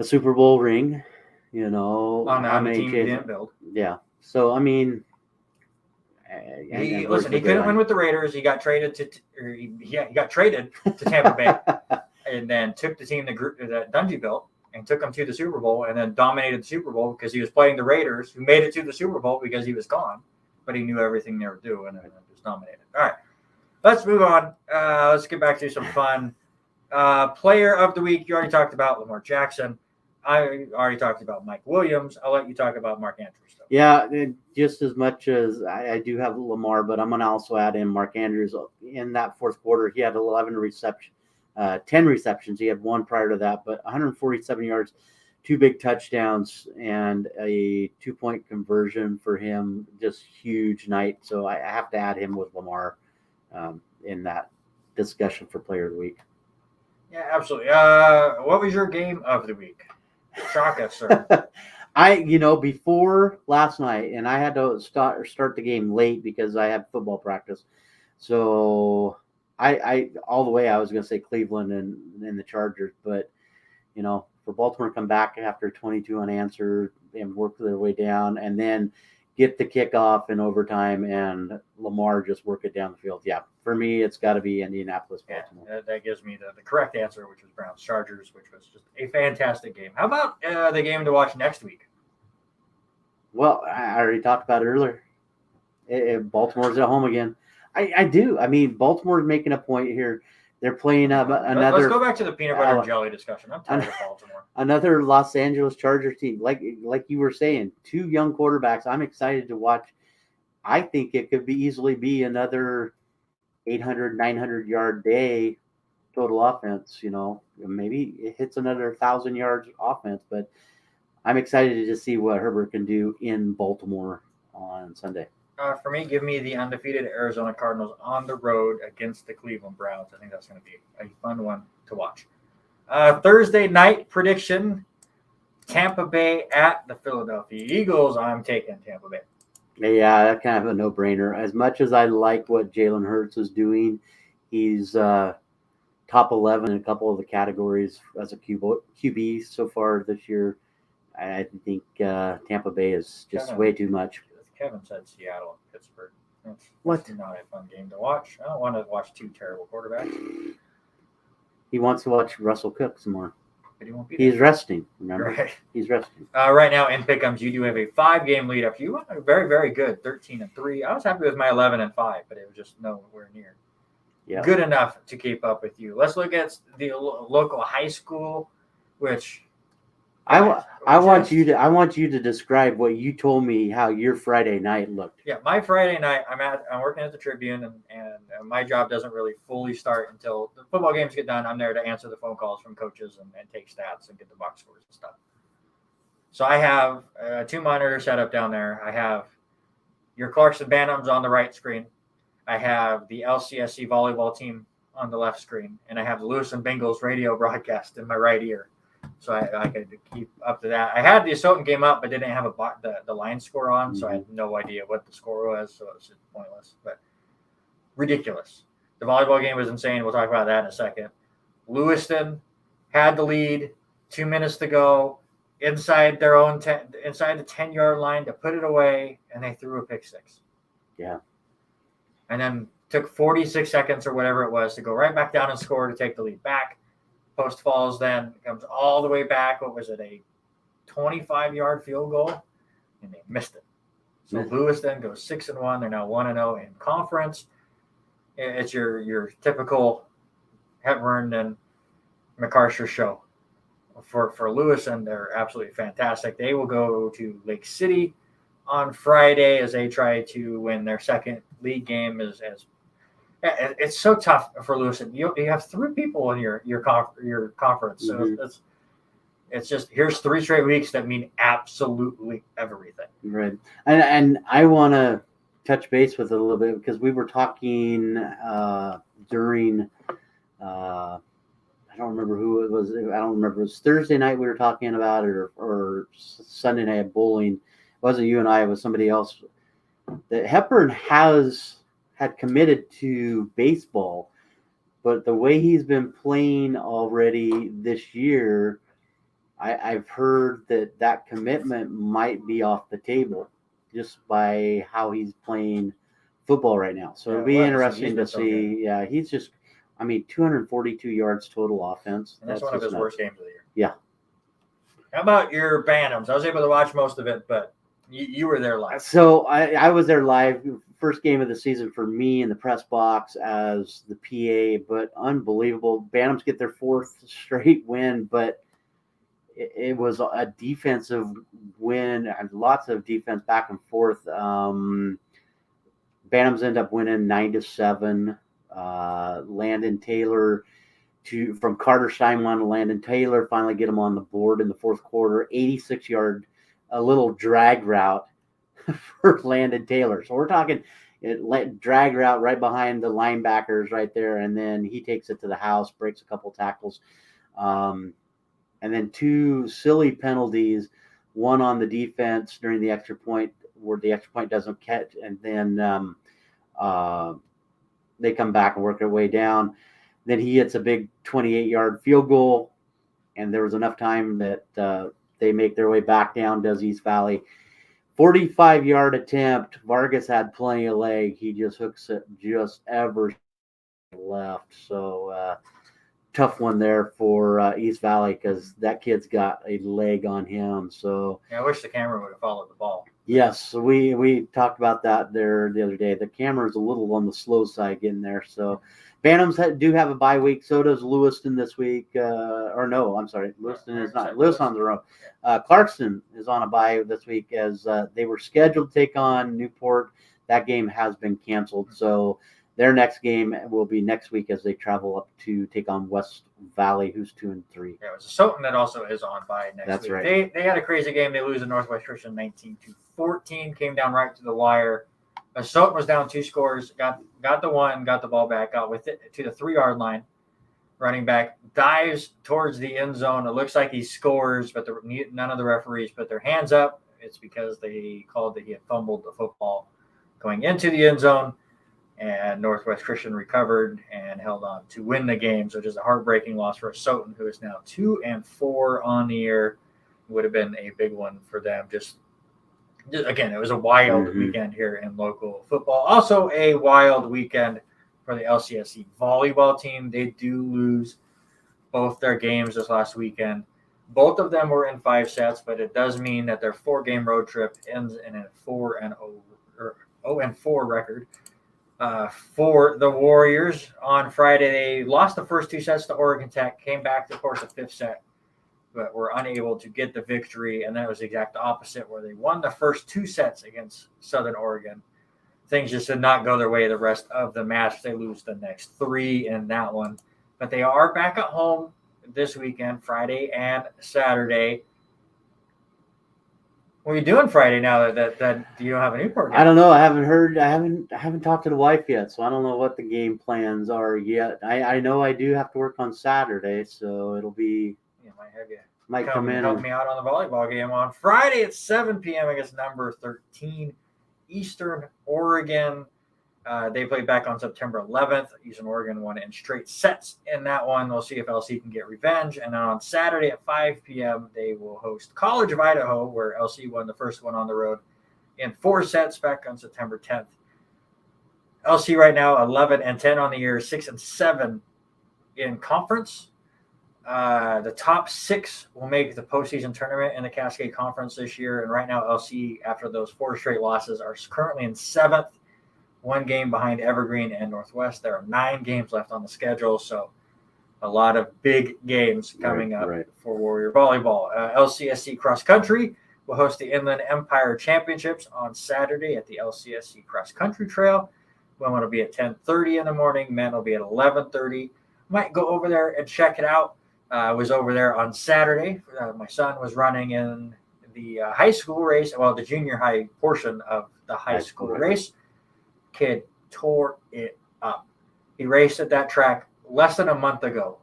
Super Bowl ring, on how many teams he didn't build. Yeah. So, he couldn't win with the Raiders. He got traded to Tampa Bay, and then took the team that Dungy built and took them to the Super Bowl, and then dominated the Super Bowl because he was playing the Raiders, who made it to the Super Bowl because he was gone, but he knew everything they were doing and just dominated. All right, let's move on. Let's get back to some fun. Player of the week, you already talked about Lamar Jackson. I already talked about Mike Williams. I'll let you talk about Mark Andrews. Yeah, just as much as I do have Lamar, but I'm going to also add in Mark Andrews. In that fourth quarter, he had 10 receptions. He had one prior to that, but 147 yards, 2 big touchdowns, and a 2-point conversion for him. Just huge night. So I have to add him with Lamar in that discussion for Player of the Week. Yeah, absolutely. What was your game of the week? Shock us, sir. Before last night, and I had to start the game late because I had football practice. So I all the way I was going to say Cleveland and the Chargers, but for Baltimore to come back after 22 unanswered and work their way down, and then get the kickoff in overtime, and Lamar just work it down the field. Yeah, for me, it's got to be Indianapolis, Baltimore. Yeah, that gives me the correct answer, which was Browns Chargers, which was just a fantastic game. How about the game to watch next week? Well, I already talked about it earlier. Baltimore's at home again. I do. I mean, Baltimore's making a point here. They're playing another. Let's go back to the peanut butter and jelly discussion. I'm tired of Baltimore. Another Los Angeles Chargers team. Like you were saying, 2 young quarterbacks. I'm excited to watch. I think it could easily be another 800, 900 yard day total offense. Maybe it hits another 1,000 yards offense. But I'm excited to just see what Herbert can do in Baltimore on Sunday. For me, give me the undefeated Arizona Cardinals on the road against the Cleveland Browns. I think that's going to be a fun one to watch. Thursday night prediction, Tampa Bay at the Philadelphia Eagles. I'm taking Tampa Bay. Yeah, that's kind of a no-brainer. As much as I like what Jalen Hurts is doing, he's top 11 in a couple of the categories as a QB so far this year. I think Tampa Bay is just way too much. Kevin said Seattle and Pittsburgh. That's not a fun game to watch. I don't want to watch 2 terrible quarterbacks. He wants to watch Russell Cook some more. But he won't be He's resting, remember? Right. He's resting. Right now in Pick'ems, you do have a 5-game lead up. You went very, very good, 13-3. I was happy with my 11-5, but it was just nowhere near good enough to keep up with you. Let's look at the local high school, which I want you to describe what you told me how your Friday night looked. Yeah, my Friday night, I'm working at the Tribune, and my job doesn't really fully start until the football games get done. I'm there to answer the phone calls from coaches and take stats and get the box scores and stuff. So I have 2 monitors set up down there. I have your Clarkson Bantams on the right screen. I have the LCSC volleyball team on the left screen, and I have the Lewis and Bengals radio broadcast in my right ear. So I could keep up to that. I had the Asotan game up, but didn't have the line score on, so I had no idea what the score was, so it was just pointless. But ridiculous. The volleyball game was insane. We'll talk about that in a second. Lewiston had the lead, 2 minutes to go, inside their own inside the 10-yard line to put it away, and they threw a pick six. Yeah. And then took 46 seconds or whatever it was to go right back down and score to take the lead back. Post falls, then comes all the way back. What was it, a 25-yard field goal? And they missed it. So Lewiston goes 6-1. They're now 1-0 in conference. It's your typical Hepburn and MacArthur show. For Lewiston, they're absolutely fantastic. They will go to Lake City on Friday as they try to win their second league game. It's so tough for Lewiston. You have 3 people in your conference, so it's just here's 3 straight weeks that mean absolutely everything. Right, and I want to touch base with it a little bit because we were talking during. I don't remember who it was. I don't remember. It was Thursday night we were talking about it, or Sunday night bowling. It wasn't you and I. It was somebody else. That Hepburn had committed to baseball, but the way he's been playing already this year, I've heard that commitment might be off the table just by how he's playing football right now. So it'll be interesting to see. Yeah, he's just, 242 yards total offense. And that's one of his worst games of the year. Yeah. How about your Bantams? I was able to watch most of it, but you were there live. So I was there live. First game of the season for me in the press box as the PA, but unbelievable. Bantams get their 4th straight win, but it was a defensive win and lots of defense back and forth. Bantams end up winning 9-7. Landon Taylor from Carter Steinman to Landon Taylor finally get him on the board in the 4th quarter. 86-yard, a little drag route for Landon Taylor. So we're talking drag route right behind the linebackers right there, and then he takes it to the house, breaks a couple tackles. And then 2 silly penalties, one on the defense during the extra point where the extra point doesn't catch, and then they come back and work their way down. Then he hits a big 28-yard field goal, and there was enough time that they make their way back down, does East Valley. 45-yard attempt. Vargas had plenty of leg. He just hooks it just ever left. So tough one there for East Valley because that kid's got a leg on him. So I wish the camera would have followed the ball. Yes, we talked about that there the other day. The camera's a little on the slow side getting there. So Bantams do have a bye week. So does Lewiston this week. Or no, I'm sorry. Lewiston is not. Lewiston on the road. Clarkston is on a bye this week as they were scheduled to take on Newport. That game has been canceled. So their next game will be next week as they travel up to take on West Valley, who's 2-3. Yeah, it was Soton that also is on by next That's week. right. They had a crazy game. They lose to Northwest Christian 19-14. Came down right to the wire. Soton was down 2 scores. Got the one. Got the ball back. Got with it to the 3-yard line. Running back dives towards the end zone. It looks like he scores, but none of the referees put their hands up. It's because they called that he had fumbled the football going into the end zone. And Northwest Christian recovered and held on to win the game. So just a heartbreaking loss for Soton, who is now 2-4 on the year. Would have been a big one for them. Just again, it was a wild weekend here in local football. Also a wild weekend for the LCSC volleyball team. They do lose both their games this last weekend. Both of them were in 5 sets, but it does mean that their 4-game road trip ends in a 4-0 record. For the Warriors on Friday, they lost the first 2 sets to Oregon Tech, came back to, of course, the 5th set, but were unable to get the victory. And then it was the exact opposite, where they won the first 2 sets against Southern Oregon. Things just did not go their way the rest of the match. They lose the next 3 in that one. But they are back at home this weekend, Friday and Saturday. What are you doing Friday now that you don't have a Newport game? I don't know. I haven't heard. I haven't talked to the wife yet, so I don't know what the game plans are yet. I know I do have to work on Saturday, so it'll be. Yeah, might have you come in help and me out on the volleyball game on Friday at 7 p.m. against number 13 Eastern Oregon. They play back on September 11th. Eastern Oregon won in straight sets in that one. We'll see if LC can get revenge. And then on Saturday at 5 p.m., they will host College of Idaho, where LC won the first one on the road in 4 sets back on September 10th. LC right now 11-10 on the year, 6-7 in conference. The top 6 will make the postseason tournament in the Cascade Conference this year. And right now, LC, after those 4 straight losses, are currently in 7th. 1 game behind Evergreen and Northwest. There are 9 games left on the schedule, so a lot of big games coming up for Warrior Volleyball. LCSC Cross Country will host the Inland Empire Championships on Saturday at the LCSC Cross Country Trail. Women will be at 10:30 in the morning. Men will be at 11:30. Might go over there and check it out. I was over there on Saturday. My son was running in the high school race, well, the junior high portion of the high school race. Kid tore it up. He raced at that track less than a month ago,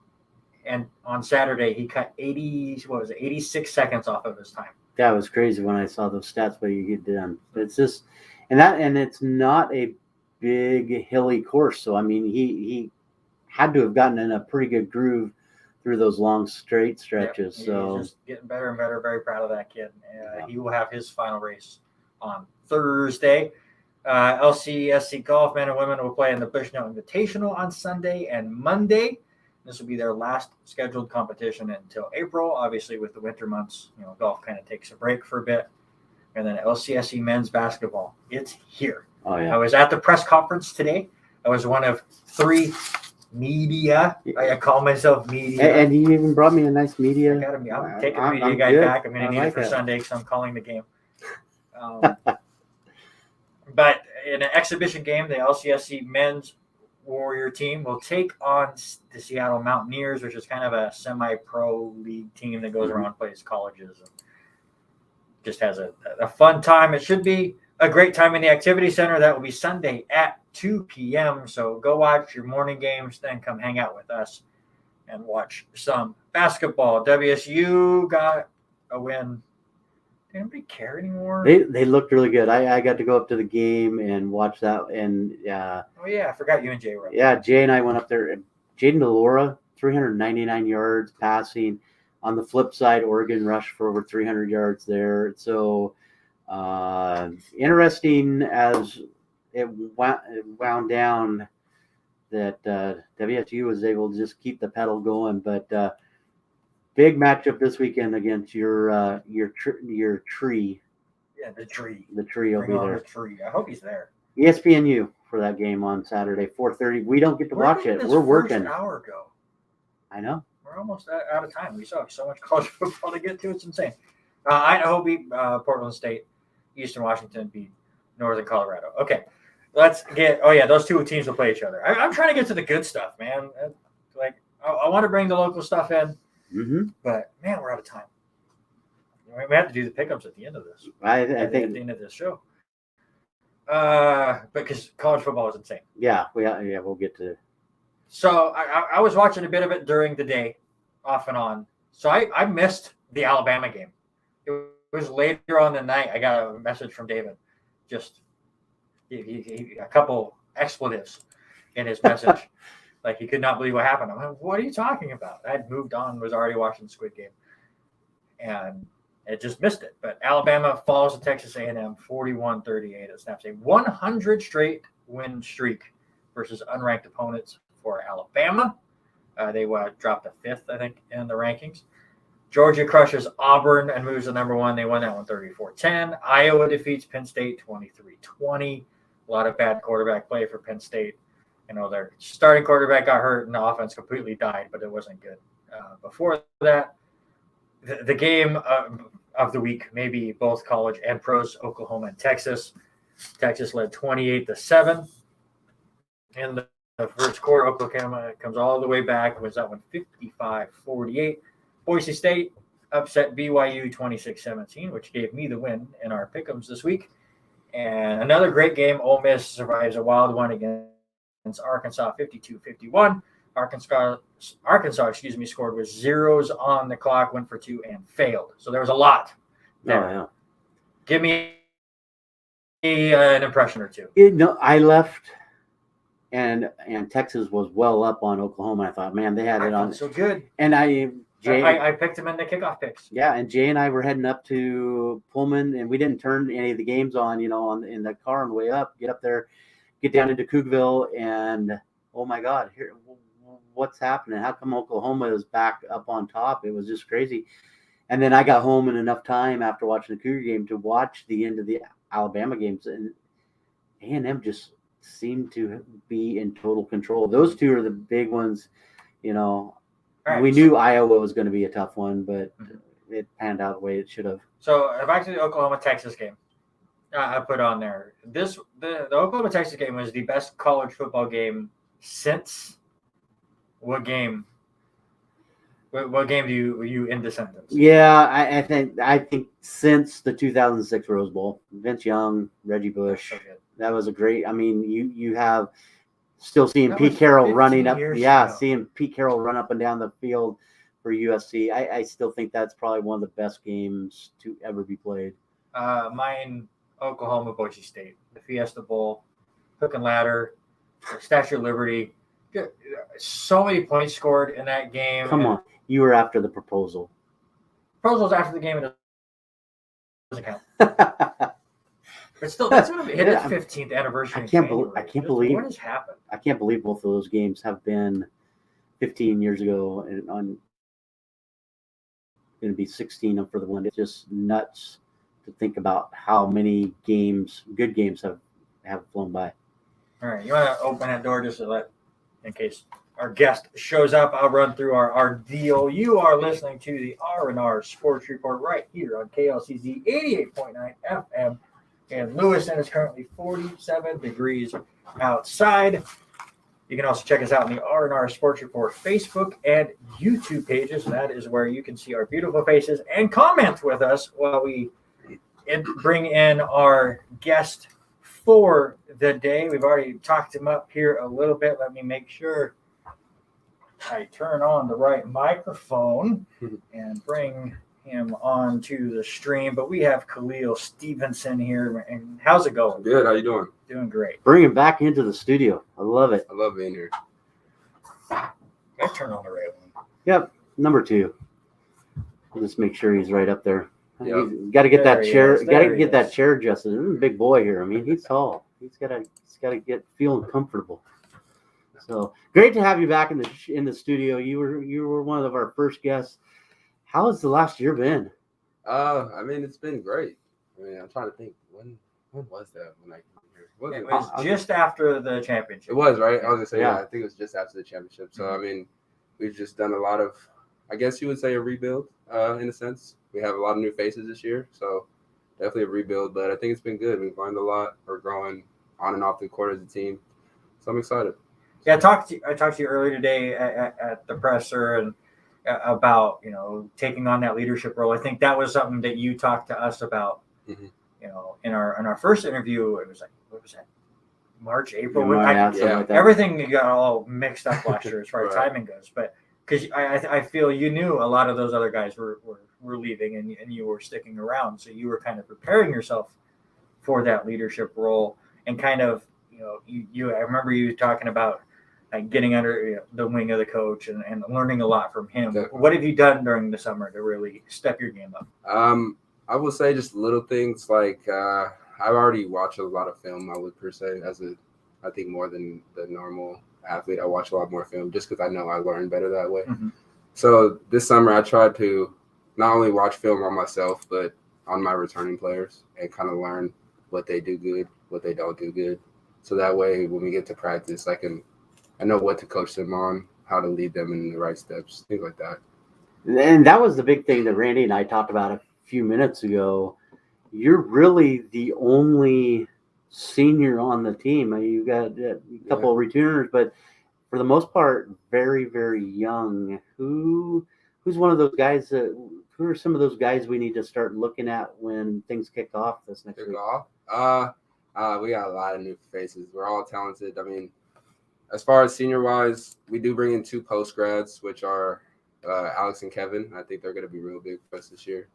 and on Saturday he cut 86 seconds off of his time. That was crazy when I saw those stats. But you get done. It's just, and it's not a big hilly course, so I mean he had to have gotten in a pretty good groove through those long straight stretches. So he's just getting better and better. Very proud of that kid. He will have his final race on Thursday. LCSC golf men and women will play in the Bushnell Invitational on Sunday and Monday. This will be their last scheduled competition until April. Obviously, with the winter months, golf kind of takes a break for a bit. And then LCSC men's basketball, it's here. Oh, yeah. I was at the press conference today. I was one of 3 media. I call myself media. And he even brought me a nice media. I'm taking the media guy back. I'm going to need it for Sunday because I'm calling the game. But in an exhibition game, the LCSC men's Warrior team will take on the Seattle Mountaineers, which is kind of a semi-pro league team that goes around and plays colleges and just has a fun time. It should be a great time in the activity center. That will be Sunday at 2 p.m. So go watch your morning games, then come hang out with us and watch some basketball. WSU got a win. Did anybody care anymore? They looked really good. I got to go up to the game and watch that. And oh yeah, I forgot you and Jay were up. Yeah, Jay and I went up there. Jaden DeLora, 399 yards passing. On the flip side, Oregon rushed for over 300 yards there. So interesting as it wound down that WSU was able to just keep the pedal going. But big matchup this weekend against your tree. Yeah, the tree. The tree will Bring be on there. the tree. I hope he's there. ESPNU for that game on Saturday, 4:30. We don't get to watch it. We're working. First hour go. I know. We're almost out of time. We still have so much college football to get to. It's insane. Idaho beat Portland State. Eastern Washington beat Northern Colorado. Okay, let's get. Oh yeah, those two teams will play each other. I'm trying to get to the good stuff, man. Like I want to bring the local stuff in, but man, we're out of time. We have to do the pickups at the end of this. I think at the end of this show. Because college football is insane. Yeah, we'll get to. So I was watching a bit of it during the day, off and on. So I missed the Alabama game. It was later on the night. I got a message from David, just a couple expletives in his message. Like he could not believe what happened. I'm like, what are you talking about? I had moved on, was already watching Squid Game, and it just missed it. But Alabama falls to Texas A&M 41-38. It snaps a 100 straight win streak versus unranked opponents for Alabama. They dropped to 5th, I think, in the rankings. Georgia crushes Auburn and moves to number 1. They won that one 34-10. Iowa defeats Penn State 23-20. A lot of bad quarterback play for Penn State. You know, their starting quarterback got hurt and the offense completely died, but it wasn't good. Before that, the game of the week, maybe both college and pros, Oklahoma and Texas. Texas led 28-7 in the first quarter. Oklahoma comes all the way back, wins that one 55-48. Boise State upset BYU 26-17, which gave me the win in our pick'ems this week. And another great game. Ole Miss survives a wild one against Arkansas 52-51. Arkansas, scored with zeros on the clock, went for 2 and failed. So there was a lot there. Oh, yeah. Give me an impression or two. I left, and Texas was well up on Oklahoma. I thought, man, they had it on. So good. And I picked him in the kickoff picks. Yeah, and Jay and I were heading up to Pullman, and we didn't turn any of the games on, in the car on the way up. Get up there, get down into Cookeville, and oh my God, what's happening? How come Oklahoma is back up on top? It was just crazy. And then I got home in enough time after watching the Cougar game to watch the end of the Alabama games, and A&M just seemed to be in total control. Those two are the big ones. Right, we knew Iowa was going to be a tough one, but it panned out the way it should have. So back to the Oklahoma-Texas game. I put on there. The Oklahoma-Texas game was the best college football game since what game? What game were you in descendants? Yeah, I think since the 2006 Rose Bowl, Vince Young, Reggie Bush, that was a great. I mean, you have still seeing Pete Carroll running up. Yeah, seeing Pete Carroll run up and down the field for USC. I still think that's probably one of the best games to ever be played. Mine, Oklahoma, Boise State, the Fiesta Bowl, hook and ladder, Statue of Liberty. So many points scored in that game. Come on. You were after the proposal. Proposal's after the game. It doesn't count. But still, that's going to be hit its 15th anniversary. I can't believe what has happened. I can't believe both of those games have been 15 years ago and on going to be 16 for the one. It's just nuts to think about how many good games have flown by. All right, you want to open that door just to let, in case our guest shows up, I'll run through our deal. You are listening to the R&R Sports Report right here on KLCZ 88.9 FM. And Lewiston is currently 47 degrees outside. You can also check us out on the R&R Sports Report Facebook and YouTube pages. That is where you can see our beautiful faces and comment with us while we bring in our guest for the day. We've already talked him up here a little bit. Let me make sure I turn on the right microphone and bring him on to the stream. But we have Khalil Stevenson here. And how's it going? Good. How you doing? Doing great. Bring him back into the studio. I love it. I love being here. I turn on the right one. Yep. Number 2. We'll just make sure he's right up there. Yep. Got to get There that he chair. is. Got to There he get that is. chair adjusted. This is a big boy here. I mean, he's tall. He's got to get feeling comfortable. So great to have you back in the studio. You were one of our first guests. How has the last year been? I mean, it's been great. I mean, I'm trying to think when was that when I came here? It was just after the championship. It was, right? I was gonna say, Yeah. I think it was just after the championship. So I mean, we've just done a lot of, I guess you would say, a rebuild in a sense. We have a lot of new faces this year, so definitely a rebuild. But I think it's been good. We've learned a lot. We're growing on and off the court as a team, so I'm excited. Yeah, I talked to you earlier today at the presser and about taking on that leadership role. I think that was something that you talked to us about. Mhm. In our first interview, it was like, what was that? March, April. Something like that. Everything got all mixed up last year as far as Right. timing goes. But because I feel you knew a lot of those other guys were leaving and you were sticking around, so you were kind of preparing yourself for that leadership role and kind of you I remember you talking about getting under the wing of the coach and learning a lot from him. Definitely. What have you done during the summer to really step your game up? I would say just little things like I've already watched a lot of film. I would per se I think more than the normal athlete. I watch a lot more film just because I know I learn better that way. Mm-hmm. So this summer I tried to not only watch film on myself but on my returning players and kind of learn what they do good, what they don't do good. So that way when we get to practice, I know what to coach them on, how to lead them in the right steps, things like that. And that was the big thing that Randy and I talked about a few minutes ago. You're really the only senior on the team. You've got a couple of returners, but for the most part, very, very young. Who's one of those guys who are some of those guys we need to start looking at when things kick off this next week? We got a lot of new faces. We're all talented. I mean, as far as senior wise, we do bring in 2 post grads, which are Alex and Kevin. I think they're going to be real big for us this year.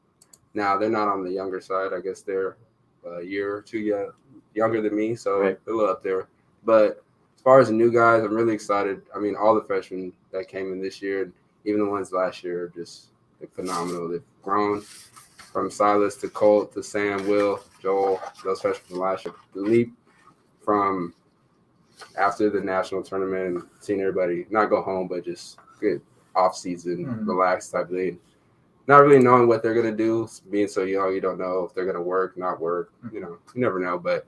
Now they're not on the younger side. I guess they're a year or 2 younger than me, so Right. they're a little up there. But as far as the new guys, I'm really excited. I mean, all the freshmen that came in this year, and even the ones last year, are just phenomenal. They've grown from Silas to Colt to Sam, Will, Joel, those freshmen from last year. The leap from after the national tournament and seeing everybody not go home, but just good off-season, relaxed type thing. Not really knowing what they're going to do, being so young, you don't know if they're going to work, not work. You never know. But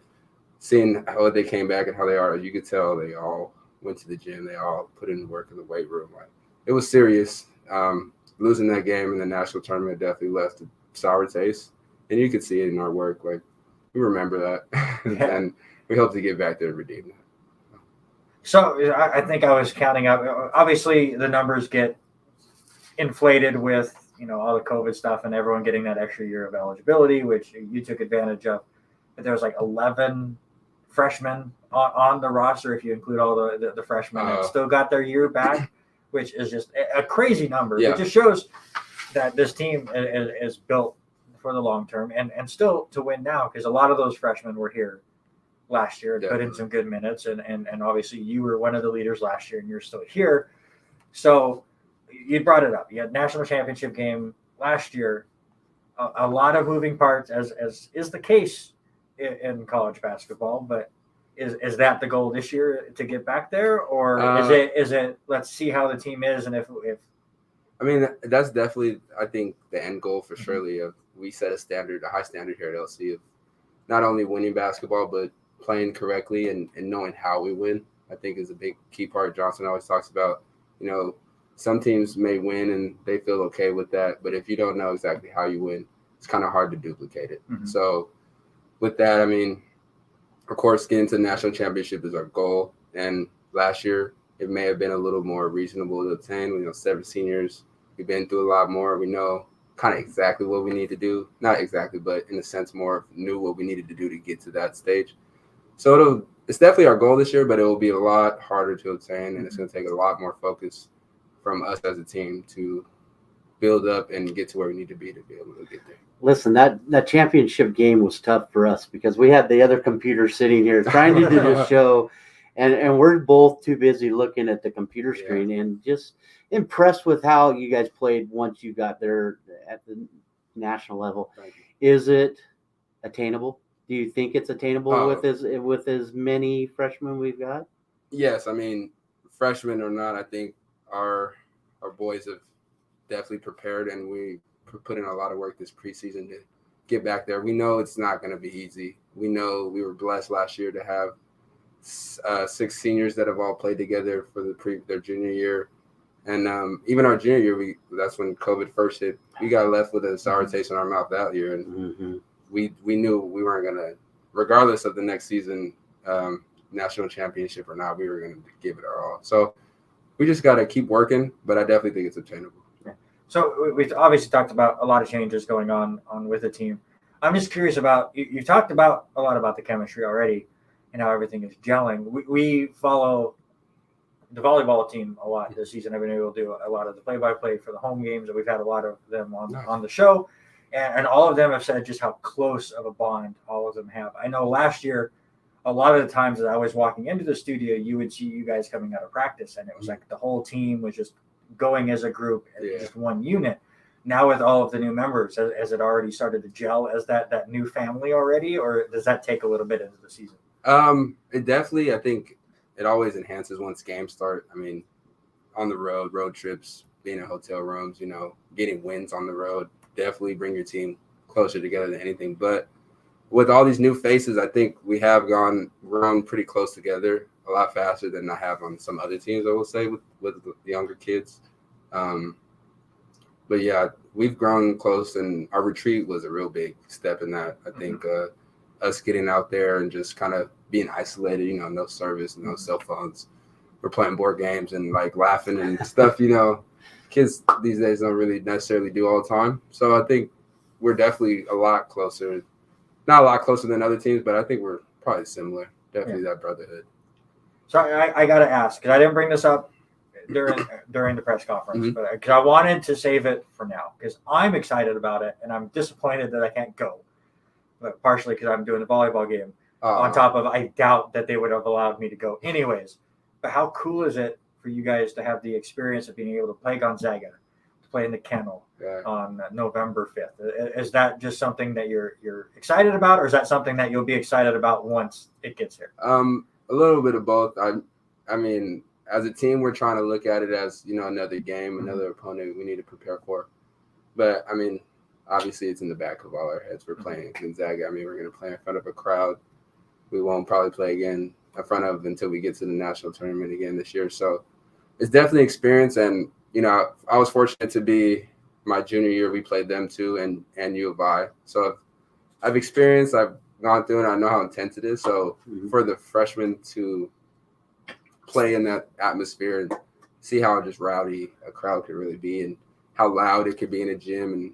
seeing how they came back and how they are, you could tell they all went to the gym. They all put in work in the weight room. It was serious. Losing that game in the national tournament definitely left a sour taste. And you could see it in our work. We remember that. And we hope to get back there and redeem that. So I think I was counting up. Obviously, the numbers get inflated with all the COVID stuff and everyone getting that extra year of eligibility, which you took advantage of. But there was 11 freshmen on the roster if you include all the freshmen that still got their year back, which is just a crazy number. Yeah. It just shows that this team is built for the long term and still to win now because a lot of those freshmen were here last year and put in some good minutes and obviously you were one of the leaders last year and you're still here. So you brought it up. You had national championship game last year, a lot of moving parts as is the case in college basketball, but is that the goal this year to get back there or is it let's see how the team is and if I mean, that's definitely, I think, the end goal for surely. We set a high standard here at LC of not only winning basketball, but playing correctly and knowing how we win, I think is a big key part. Johnson always talks about, some teams may win and they feel okay with that. But if you don't know exactly how you win, it's kind of hard to duplicate it. Mm-hmm. So with that, I mean, of course, getting to the national championship is our goal. And last year, it may have been a little more reasonable to obtain. 7 seniors. We've been through a lot more. We know kind of exactly what we need to do. Not exactly, but in a sense more knew what we needed to do to get to that stage. So it's definitely our goal this year, but it will be a lot harder to obtain, and it's going to take a lot more focus from us as a team to build up and get to where we need to be able to get there. Listen, that championship game was tough for us because we had the other computer sitting here trying to do this show, and we're both too busy looking at the computer screen and just impressed with how you guys played once you got there at the national level. Is it attainable? Do you think it's attainable with as many freshmen we've got? Yes, I mean, freshmen or not, I think our boys have definitely prepared, and we put in a lot of work this preseason to get back there. We know it's not going to be easy. We know we were blessed last year to have 6 seniors that have all played together for their junior year. And even our junior year, that's when COVID first hit. We got left with a sour taste in our mouth that year. And we knew we weren't going to, regardless of the next season, national championship or not, we were going to give it our all. So we just got to keep working, but I definitely think it's obtainable. So we've obviously talked about a lot of changes going on with the team. I'm just curious about, you talked about a lot about the chemistry already and how everything is gelling. We follow the volleyball team a lot this season. I've been able to do a lot of the play-by-play for the home games, and we've had a lot of them on the show. And all of them have said just how close of a bond all of them have. I know last year, a lot of the times that I was walking into the studio, you would see you guys coming out of practice, and it was like the whole team was just going as a group, just one unit. Now with all of the new members, has it already started to gel as that new family already, or does that take a little bit into the season? It definitely, I think it always enhances once games start. I mean, on the road trips, being in hotel rooms, getting wins on the road, definitely bring your team closer together than anything. But with all these new faces, I think we have grown pretty close together a lot faster than I have on some other teams, I will say, with the younger kids. But yeah, we've grown close, and our retreat was a real big step in that. I think us getting out there and just kind of being isolated, no service, no cell phones. We're playing board games and like laughing and stuff, kids these days don't really necessarily do all the time. So I think we're definitely a lot closer, not a lot closer than other teams, but I think we're probably similar. Definitely that brotherhood. So I got to ask, because I didn't bring this up during the press conference, but because I wanted to save it for now, because I'm excited about it and I'm disappointed that I can't go, but partially because I'm doing the volleyball game. On top of, I doubt that they would have allowed me to go anyways. But how cool is it for you guys to have the experience of being able to play Gonzaga, to play in the Kennel on November 5th? Is that just something that you're excited about, or is that something that you'll be excited about once it gets here? A little bit of both. I mean, as a team, we're trying to look at it as, another game, another opponent we need to prepare for. But, I mean, obviously it's in the back of all our heads. We're playing Gonzaga. I mean, we're going to play in front of a crowd we won't probably play again in front of until we get to the national tournament again this year. So it's definitely experience. And, I was fortunate to be my junior year. We played them too, and U of I. So I've experienced, I've gone through, and I know how intense it is. So for the freshmen to play in that atmosphere and see how just rowdy a crowd could really be and how loud it could be in a gym and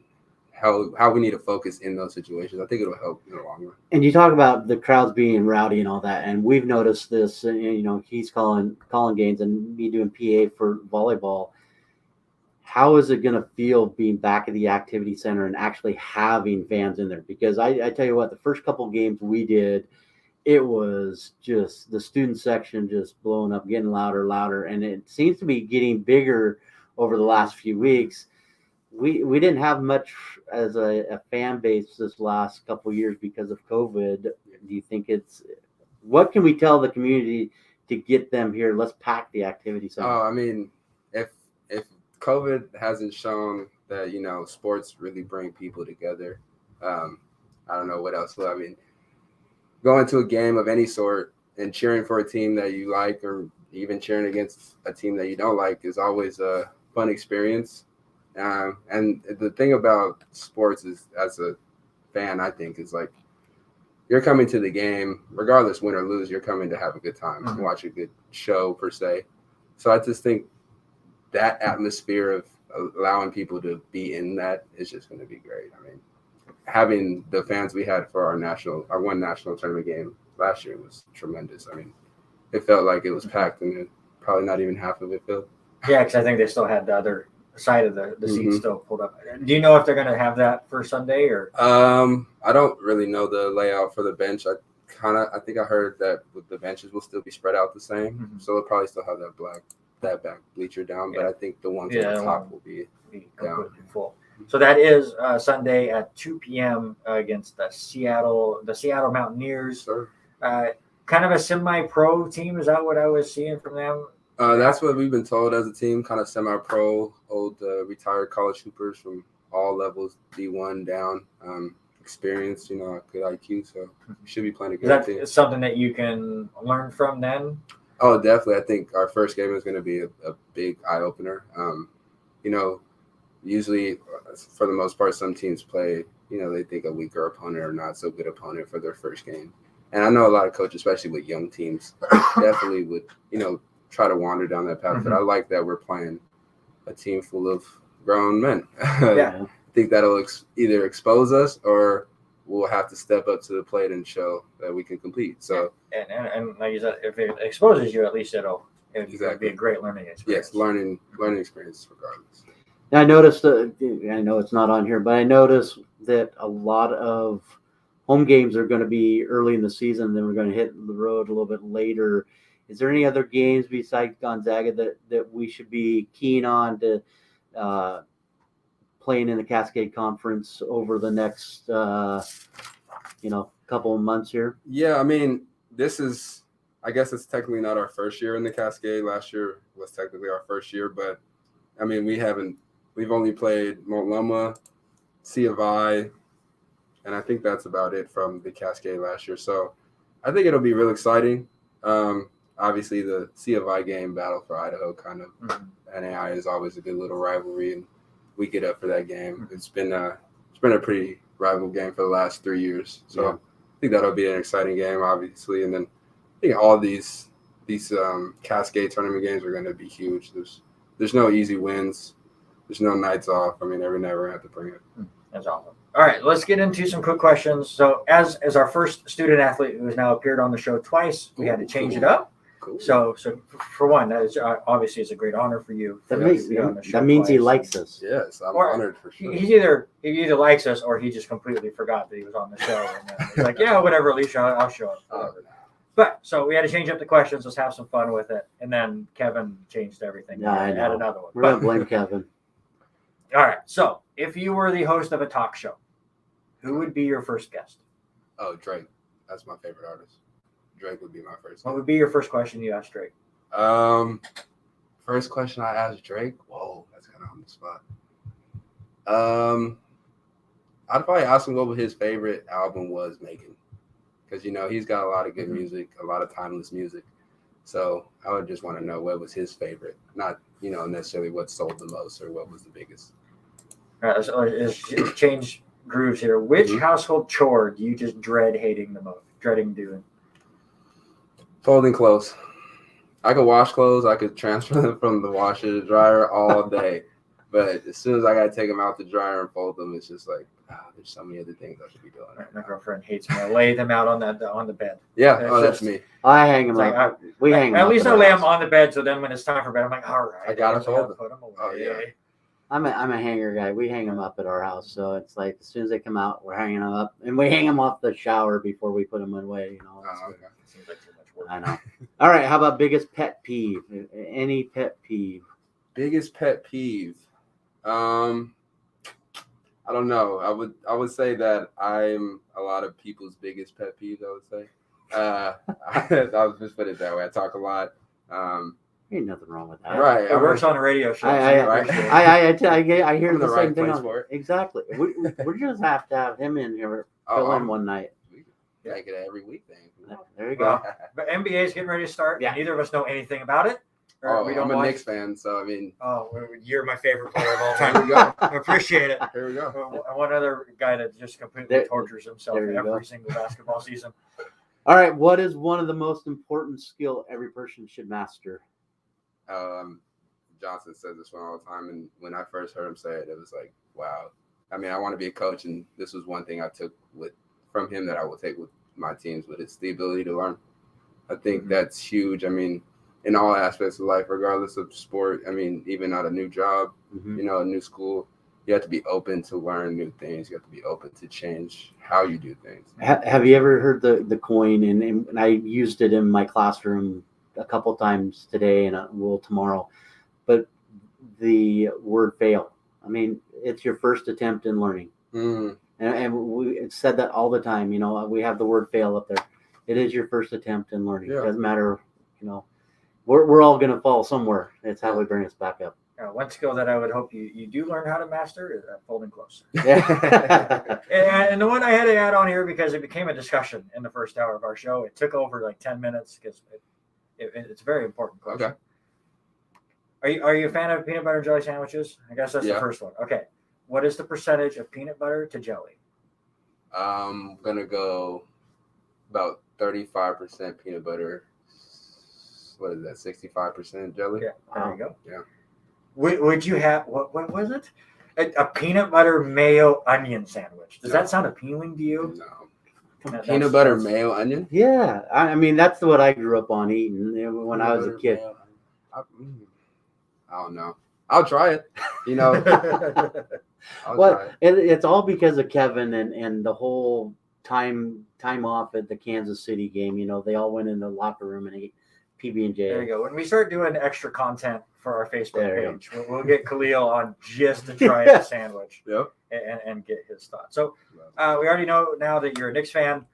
how we need to focus in those situations, I think it'll help in the long run. And you talk about the crowds being rowdy and all that, and we've noticed this. He's calling games and me doing PA for volleyball. How is it going to feel being back at the activity center and actually having fans in there? Because I tell you what, the first couple of games we did, it was just the student section just blowing up, getting louder, and it seems to be getting bigger over the last few weeks. We didn't have much as a fan base this last couple of years because of COVID. Do you think what can we tell the community to get them here? Let's pack the activity center. I mean, if COVID hasn't shown that, sports really bring people together, I don't know what else. I mean, going to a game of any sort and cheering for a team that you like, or even cheering against a team that you don't like, is always a fun experience. And the thing about sports is, as a fan, I think, is like you're coming to the game, regardless win or lose, you're coming to have a good time and watch a good show per se. So I just think that atmosphere of allowing people to be in that is just going to be great. I mean, having the fans we had for our one national tournament game last year was tremendous. I mean, it felt like it was packed, and probably not even half of it filled. Yeah, because I think they still had the other side of the seats still pulled up. Do you know if they're going to have that for Sunday, or? I don't really know the layout for the bench. I think I heard that the benches will still be spread out the same, so they'll probably still have that back bleacher down. But I think the ones on the top will be down. Full. So that is Sunday at 2 p.m. Against the Seattle Mountaineers. Sure. Kind of a semi-pro team. Is that what I was seeing from them? That's what we've been told as a team, kind of semi-pro, old retired college hoopers from all levels, D1 down. experience, good IQ. So we should be playing a Is good that team. something that you can learn from then? Oh, definitely. I think our first game is going to be a big eye opener. Usually, for the most part, some teams play, they think a weaker opponent or not so good opponent for their first game. And I know a lot of coaches, especially with young teams, definitely would, try to wander down that path. But I like that we're playing a team full of grown men. Yeah. I think that'll either expose us or we'll have to step up to the plate and show that we can compete. So, and like you said, if it exposes you, at least it'll be a great learning experience. Yes, learning experience regardless. I noticed, I know it's not on here, but I noticed that a lot of home games are going to be early in the season. Then we're going to hit the road a little bit later. Is there any other games besides Gonzaga that we should be keen on to playing in the Cascade Conference over the next, couple of months here? Yeah, I mean, I guess it's technically not our first year in the Cascade. Last year was technically our first year, but I mean, we've only played Multnomah, C of I, and I think that's about it from the Cascade last year. So I think it'll be real exciting. Obviously, the C of I game, Battle for Idaho, kind of NAI is always a good little rivalry, and we get up for that game. It's been a pretty rival game for the last 3 years. So I think that'll be an exciting game, obviously. And then I think all these Cascade tournament games are going to be huge. There's no easy wins. There's no nights off. I mean, every night we're going to have to bring it. That's awesome. All right, let's get into some quick questions. So as our first student athlete who has now appeared on the show twice, we had to change it up. Cool. So for one, that is obviously it's a great honor for you. That means he likes us. Yes, I'm Or honored for sure. He either likes us or he just completely forgot that he was on the show. And he's like, yeah, whatever, Alicia, I'll show up. But so we had to change up the questions. Let's have some fun with it. And then Kevin changed everything. Yeah, I and know. add another one. We're going to blame Kevin. All right. So if you were the host of a talk show, who would be your first guest? Oh, Drake. That's my favorite artist. Drake would be my first. What would be your first question you asked Drake? First question I asked Drake. Whoa, that's kind of on the spot. I'd probably ask him what his favorite album was making, because he's got a lot of good music, a lot of timeless music. So I would just want to know what was his favorite, not necessarily what sold the most or what was the biggest. All right, so let's change grooves here. Which household chore do you just dreading doing? Folding clothes. I could wash clothes. I could transfer them from the washer to the dryer all day. But as soon as I got to take them out the dryer and fold them, it's just like, there's so many other things I should be doing. Right, my girlfriend hates me. I lay them out on the bed. Yeah, that's me. I hang them up. We hang them up. At least I lay them on the bed, so then when it's time for bed, I'm like, all right. I gotta fold them. Put them away. Oh, yeah. I'm a hanger guy. We hang them up at our house, so it's like as soon as they come out, we're hanging them up, and we hang them off the shower before we put them away. Okay. Seems like too much work. I know. All right, how about biggest pet peeve? Any pet peeve? Biggest pet peeve. I don't know. I would say that I'm a lot of people's biggest pet peeve. I would say. I was just put it that way. I talk a lot. Ain't nothing wrong with that. Right. It works on a radio show. I hear the same thing. Exactly. We just have to have him in here fill in one night. Make it every week then. There you go. But NBA is getting ready to start. Yeah. Neither of us know anything about it. I'm a Knicks fan, so I mean. Oh, you're my favorite player of all time. Here we go. I appreciate it. Here we go. And one other guy that just completely tortures himself every single basketball season. All right. What is one of the most important skill every person should master? Johnson says this one all the time, and when I first heard him say it, it was like, wow. I mean, I want to be a coach, and this was one thing I took from him that I will take with my teams, but it's the ability to learn. I think that's huge. I mean, in all aspects of life, regardless of sport. I mean, even at a new job, a new school, you have to be open to learn new things. You have to be open to change how you do things. Have you ever heard the coin? And I used it in my classroom a couple times today and tomorrow. But the word fail. I mean, it's your first attempt in learning. And we said that all the time. We have the word fail up there. It is your first attempt in learning. It doesn't matter, we're all going to fall somewhere. It's how we bring us back up. One skill that I would hope you do learn how to master is folding clothes. Yeah. And the one I had to add on here because it became a discussion in the first hour of our show. It took over like 10 minutes because it's a very important question. Okay. Are you a fan of peanut butter and jelly sandwiches? I guess that's the first one. Okay. What is the percentage of peanut butter to jelly? I'm gonna go about 35% peanut butter. What is that? 65% jelly. Yeah, there you go. Yeah. Would you have what was it? A peanut butter mayo onion sandwich. Does that sound appealing to you? No. Peanut butter mayo onion? Yeah, I mean that's what I grew up on eating when I was a kid. I don't know. I'll try it. You know. Well, it's all because of Kevin and the whole time off at the Kansas City game. You know, they all went in the locker room and ate PB&J. There you go. When we start doing extra content for our Facebook page, we'll get Khalil on just to try the sandwich. Yep. And get his thoughts. So we already know now that you're a Knicks fan.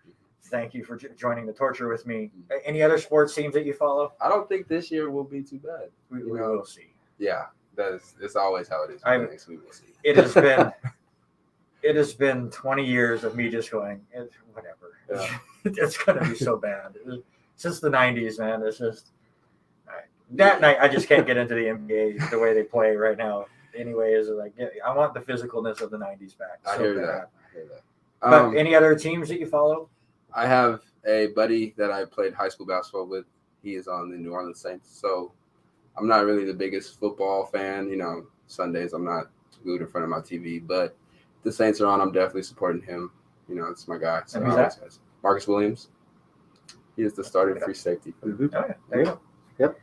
Thank you for joining the torture with me. Any other sports teams that you follow? I don't think this year will be too bad. We will see. Yeah, it's always how it is. Next week we'll see. It has been 20 years of me just going, whatever. Yeah. It's going to be so bad. Since the 90s, man. It's just that night. I just can't get into the NBA the way they play right now. Anyway, is like I want the physicalness of the 90s back. I hear that. But any other teams that you follow? I have a buddy that I played high school basketball with. He is on the New Orleans Saints. So I'm not really the biggest football fan. You know, Sundays I'm not glued in front of my TV, but the Saints are on. I'm definitely supporting him. You know, it's my guy. So Marcus Williams. He is the starting free safety. Mm-hmm. Oh, yeah. There you go. Yep.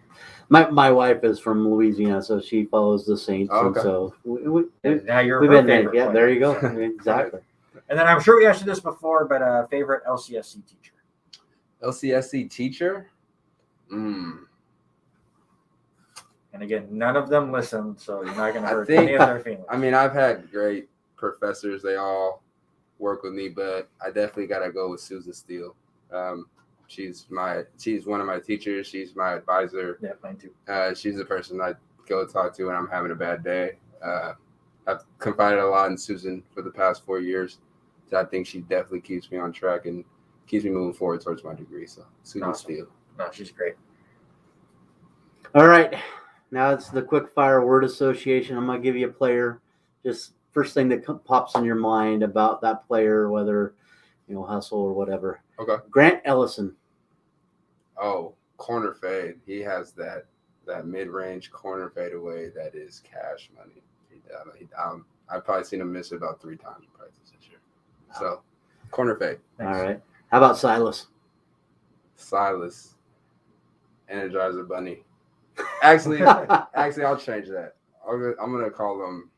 My wife is from Louisiana, so she follows the Saints. Oh, okay. And so now you're we've her been favorite yeah, player. there you go. Exactly. And then I'm sure we asked you this before, but favorite LCSC teacher? LCSC teacher? And again, none of them listen, so you're not going to hurt any of their feelings. I mean, I've had great professors. They all work with me, but I definitely got to go with Susan Steele. She's one of my teachers. She's my advisor. Yeah, mine too. She's the person I go talk to when I'm having a bad day. I've confided a lot in Susan for the past 4 years. So I think she definitely keeps me on track and keeps me moving forward towards my degree. So Susan Steele. No, she's great. All right. Now it's the quick fire word association. I'm going to give you a player. Just first thing that pops in your mind about that player, whether, hustle or whatever. Okay. Grant Ellison. Oh, corner fade. He has that mid-range corner fadeaway that is cash money. I've probably seen him miss it about 3 times in practice this year. So, corner fade. All right. How about Silas? Silas. Energizer Bunny. Actually, I'll change that. I'm going to call him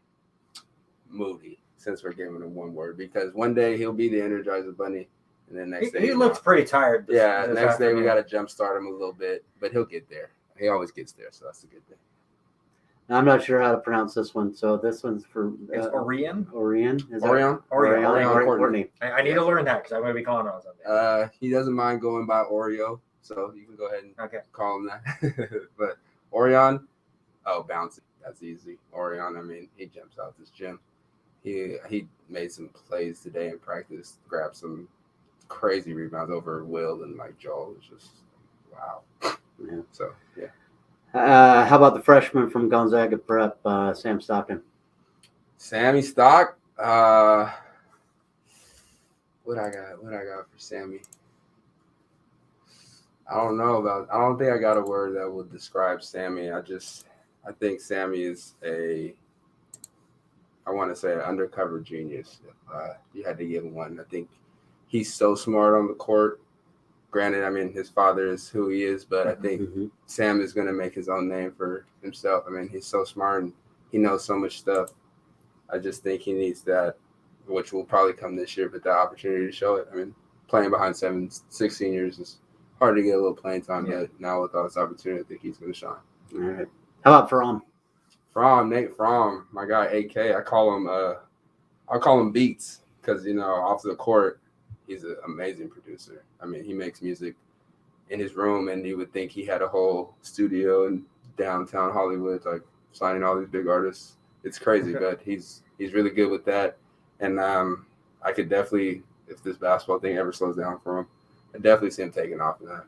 Moody, since we're giving him one word, because one day he'll be the Energizer Bunny, and then next day he looks pretty tired. Next day we got to jump start him a little bit, but he'll get there. He always gets there, so that's a good thing. Now, I'm not sure how to pronounce this one, so this one's for it's Orion. Orion. Orion Courtney. I need to learn that because I'm going to be calling on something. He doesn't mind going by Oreo, so you can go ahead and call him that. But Orion, bouncy. That's easy. Orion, I mean, he jumps out this gym. He made some plays today in practice, grabbed some crazy rebounds over Will and Joel. It was just wow. Yeah. So yeah. How about the freshman from Gonzaga Prep, Sam Stockton? Sammy Stock. What I got for Sammy? I don't think I got a word that will describe Sammy. I think Sammy is I want to say an undercover genius. You had to give him one. I think he's so smart on the court. Granted, I mean, his father is who he is, but I think Sam is going to make his own name for himself. I mean, he's so smart and he knows so much stuff. I just think he needs that, which will probably come this year, but the opportunity to show it. I mean, playing behind 6 seniors is hard to get a little playing time, but now with all this opportunity, I think he's going to shine. All right. How about Fromm? Nate Fromm, my guy AK. I call him Beats because off the court, he's an amazing producer. I mean, he makes music in his room, and you would think he had a whole studio in downtown Hollywood. Like, signing all these big artists. It's crazy, but he's really good with that. And I could definitely, if this basketball thing ever slows down for him, I definitely see him taking off in that.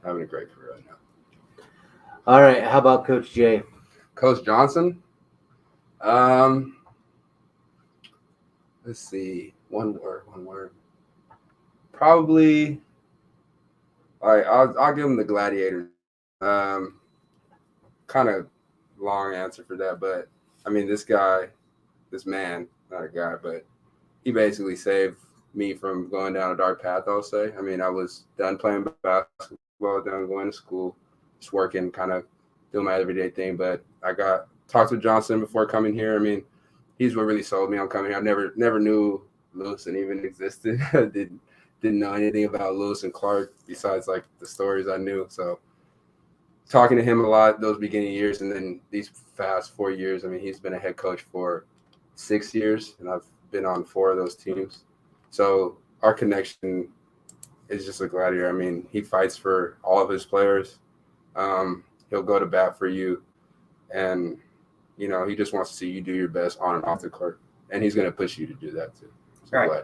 Having a great career right now. All right, how about Coach Jay? Coach Johnson? Let's see. One word. Probably. All right, I'll give him the Gladiators. Kind of long answer for that, but I mean, this man, not a guy, but he basically saved me from going down a dark path, I'll say. I mean, I was done playing basketball, done going to school, just working, kind of doing my everyday thing. But I talked with Johnson before coming here. I mean, he's what really sold me on coming here. I never knew Lewis even existed. Didn't know anything about Lewis and Clark besides like the stories I knew. So talking to him a lot those beginning years, and then these past 4 years, I mean, he's been a head coach for 6 years, and I've been on 4 of those teams. So our connection is just a gladiator. I mean, he fights for all of his players. He'll go to bat for you, and you know, he just wants to see you do your best on and off the court, and he's going to push you to do that too. All right.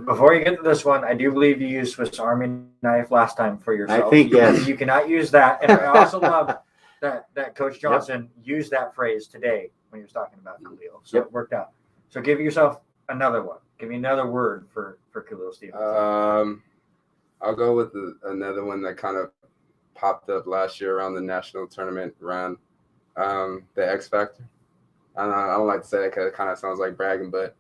Before you get to this one, I do believe you used Swiss Army knife last time for yourself. I think yes. You cannot use that. And I also love that Coach Johnson used that phrase today when he was talking about Khalil. So it worked out. So give yourself another one. Give me another word for Khalil Stevenson. I'll go with another one that kind of popped up last year around the national tournament run, the X Factor. I don't like to say that because it kind of sounds like bragging, but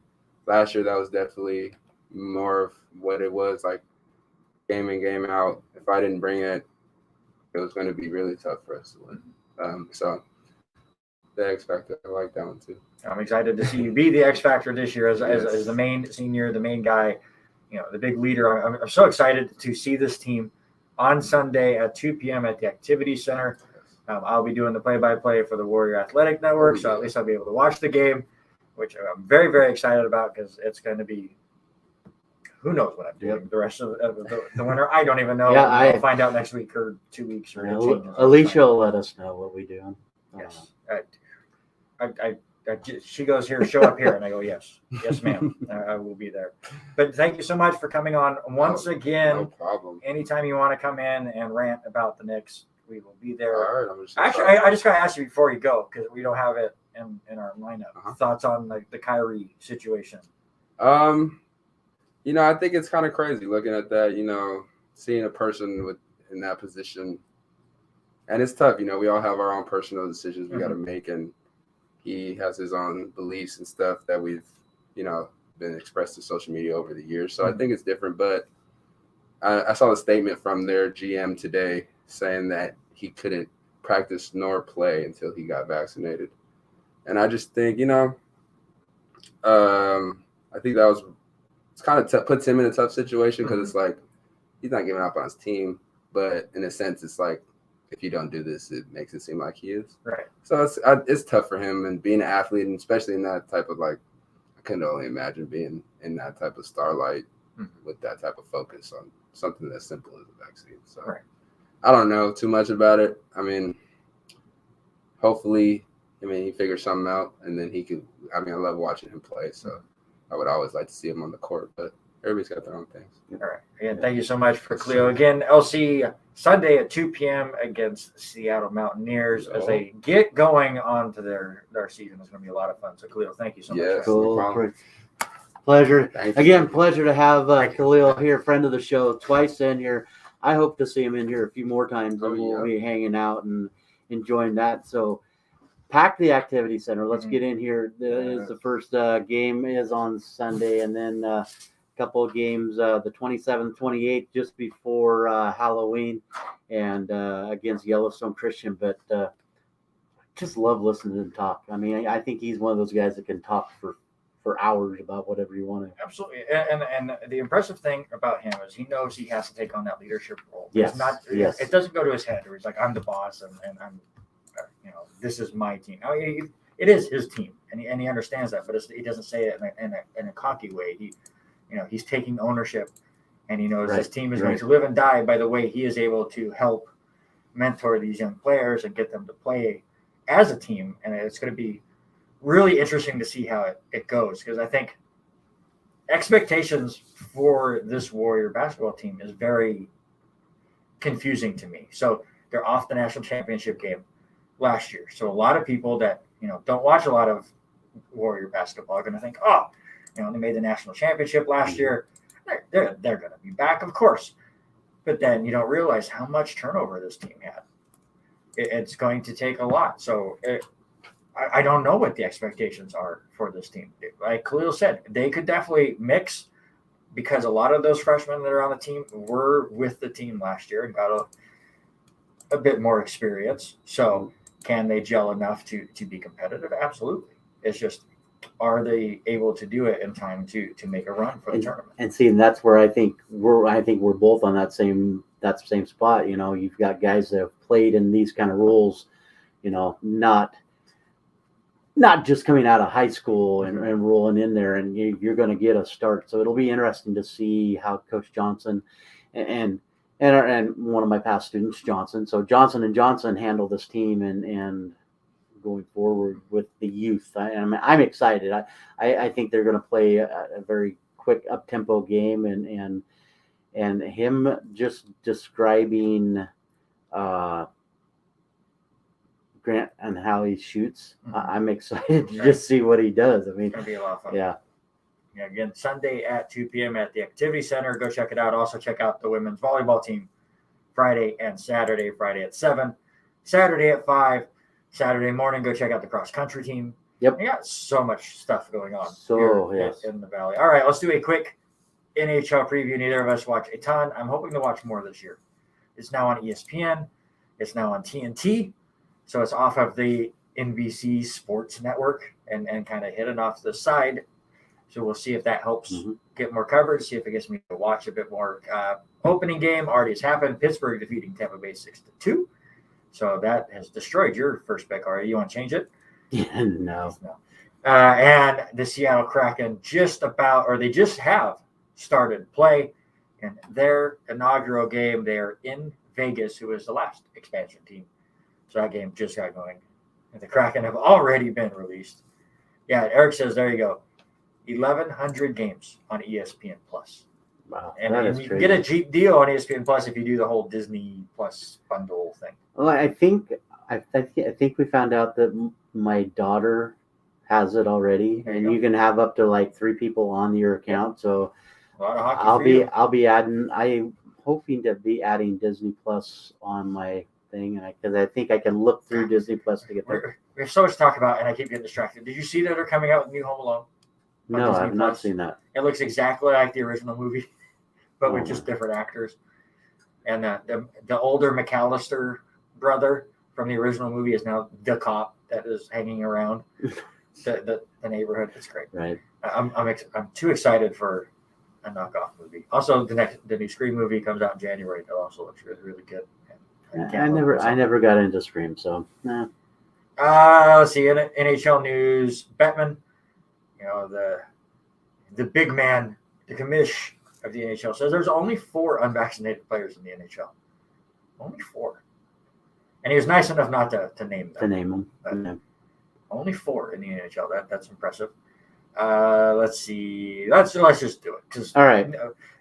last year that was definitely more of what it was, like game in, game out. If I didn't bring it, it was going to be really tough for us to win. So the X Factor, I like that one too. I'm excited to see you be the X Factor this year as the main senior, the main guy, you know, the big leader. I'm so excited to see this team on Sunday at 2 p.m. at the Activity Center. I'll be doing the play-by-play for the Warrior Athletic Network, so at least I'll be able to watch the game, which I'm very, very excited about because it's going to be who knows what I'm doing the rest of the winter. I don't even know. Yeah, I'll find out next week or 2 weeks. Or Alicia will let us know what we do. Yes. She goes here, show up here, and I go, yes, ma'am, I will be there. But thank you so much for coming on once again. No problem. Anytime you want to come in and rant about the Knicks, we will be there. All right, Actually, I just got to ask you before you go because we don't have it in our lineup. Thoughts on the Kyrie situation? You know, I think it's kind of crazy looking at that. You know, seeing a person in that position, and it's tough. You know, we all have our own personal decisions we got to make, and he has his own beliefs and stuff that we've, you know, been expressed to social media over the years. So I think it's different. But I saw a statement from their GM today saying that he couldn't practice nor play until he got vaccinated. And I just think, you know, I think it's kind of puts him in a tough situation because it's like he's not giving up on his team. But in a sense, it's like, if you don't do this, it makes it seem like he is. Right. So it's tough for him, and being an athlete, and especially in that type of, like, I couldn't only imagine being in that type of starlight with that type of focus on something as simple as a vaccine. So I don't know too much about it. I mean, hopefully, he figures something out, and then he can. I love watching him play, so I would always like to see him on the court, but everybody's got their own things. All right. Again, thank you so much for Khalil. Again, LC Sunday at 2 p.m. against Seattle Mountaineers as they get going on to their season. It's going to be a lot of fun. So, Khalil, thank you so much. Cool. Pleasure. Again, pleasure to have Khalil here, friend of the show, twice in here. I hope to see him in here a few more times, and we'll be hanging out and enjoying that. So, pack the Activity Center. Let's get in here. The first game is on Sunday, and then couple of games, the 27th, 28th, just before Halloween, and against Yellowstone Christian. But just love listening to him talk. I think he's one of those guys that can talk for hours about whatever you want to. Absolutely. And the impressive thing about him is he knows he has to take on that leadership role. Yes. It doesn't go to his head where he's like, I'm the boss and I'm, this is my team. It is his team, and he understands that, but he doesn't say it in a cocky way. He's taking ownership, and he knows this team is going to live and die by the way he is able to help mentor these young players and get them to play as a team, and it's going to be really interesting to see how it goes, because I think expectations for this Warrior basketball team is very confusing to me. So they're off the national championship game last year. So a lot of people that, don't watch a lot of Warrior basketball are going to think, oh, they made the national championship last year. They're going to be back, of course. But then you don't realize how much turnover this team had. It's going to take a lot. So I don't know what the expectations are for this team. Like Khalil said, they could definitely mix, because a lot of those freshmen that are on the team were with the team last year and got a bit more experience. So can they gel enough to be competitive? Absolutely. It's just, are they able to do it in time to make a run for the tournament? And that's where I think we're both on that same spot. You've got guys that have played in these kind of roles, not just coming out of high school and rolling in there, and you're going to get a start. So it'll be interesting to see how Coach Johnson and one of my past students, Johnson. So Johnson and Johnson handle this team and going forward with the youth. I'm excited. I think they're going to play a very quick up-tempo game, and him just describing Grant and how he shoots. I'm excited to just see what he does. I mean, it's going to be a lot of fun. Yeah. Again, Sunday at 2 p.m. at the Activity Center. Go check it out. Also check out the women's volleyball team Friday and Saturday. Friday at 7, Saturday at 5. Saturday morning, go check out the cross-country team. Yep. We got so much stuff going on here in the Valley. All right, let's do a quick NHL preview. Neither of us watch a ton. I'm hoping to watch more this year. It's now on ESPN. It's now on TNT. So it's off of the NBC Sports Network and kind of hidden off the side. So we'll see if that helps get more coverage, see if it gets me to watch a bit more. Opening game already has happened. Pittsburgh defeating Tampa Bay 6-2. So that has destroyed your first pick already. You want to change it? No. And the Seattle Kraken just have started play in their inaugural game. They're in Vegas, who is the last expansion team. So that game just got going. And the Kraken have already been released. Yeah, Eric says, there you go. 1,100 games on ESPN Plus. Wow. And you can get a cheap deal on ESPN Plus if you do the whole Disney Plus bundle thing. Well, I think we found out that my daughter has it already, and you can have up to like 3 people on your account. So a lot of hockey I'll be adding. I'm hoping to be adding Disney Plus on my thing, because I think I can look through Disney Plus to get there. We have so much to talk about, and I keep getting distracted. Did you see that they're coming out with New Home Alone? No, I have not seen that. It looks exactly like the original movie, but with just different actors. And the older McAllister brother from the original movie is now the cop that is hanging around the neighborhood. It's great. Right. I'm too excited for a knockoff movie. Also, the new Scream movie comes out in January. That also looks really, really good. I never got into Scream, so nah. Let's see. NHL news. Bettman, the big man, the commish of the NHL, says there's only 4 unvaccinated players in the NHL. Only 4. And he was nice enough not to name them. To name them. Yeah. Only 4 in the NHL. That's impressive. Let's see. Let's just do it. Because all right,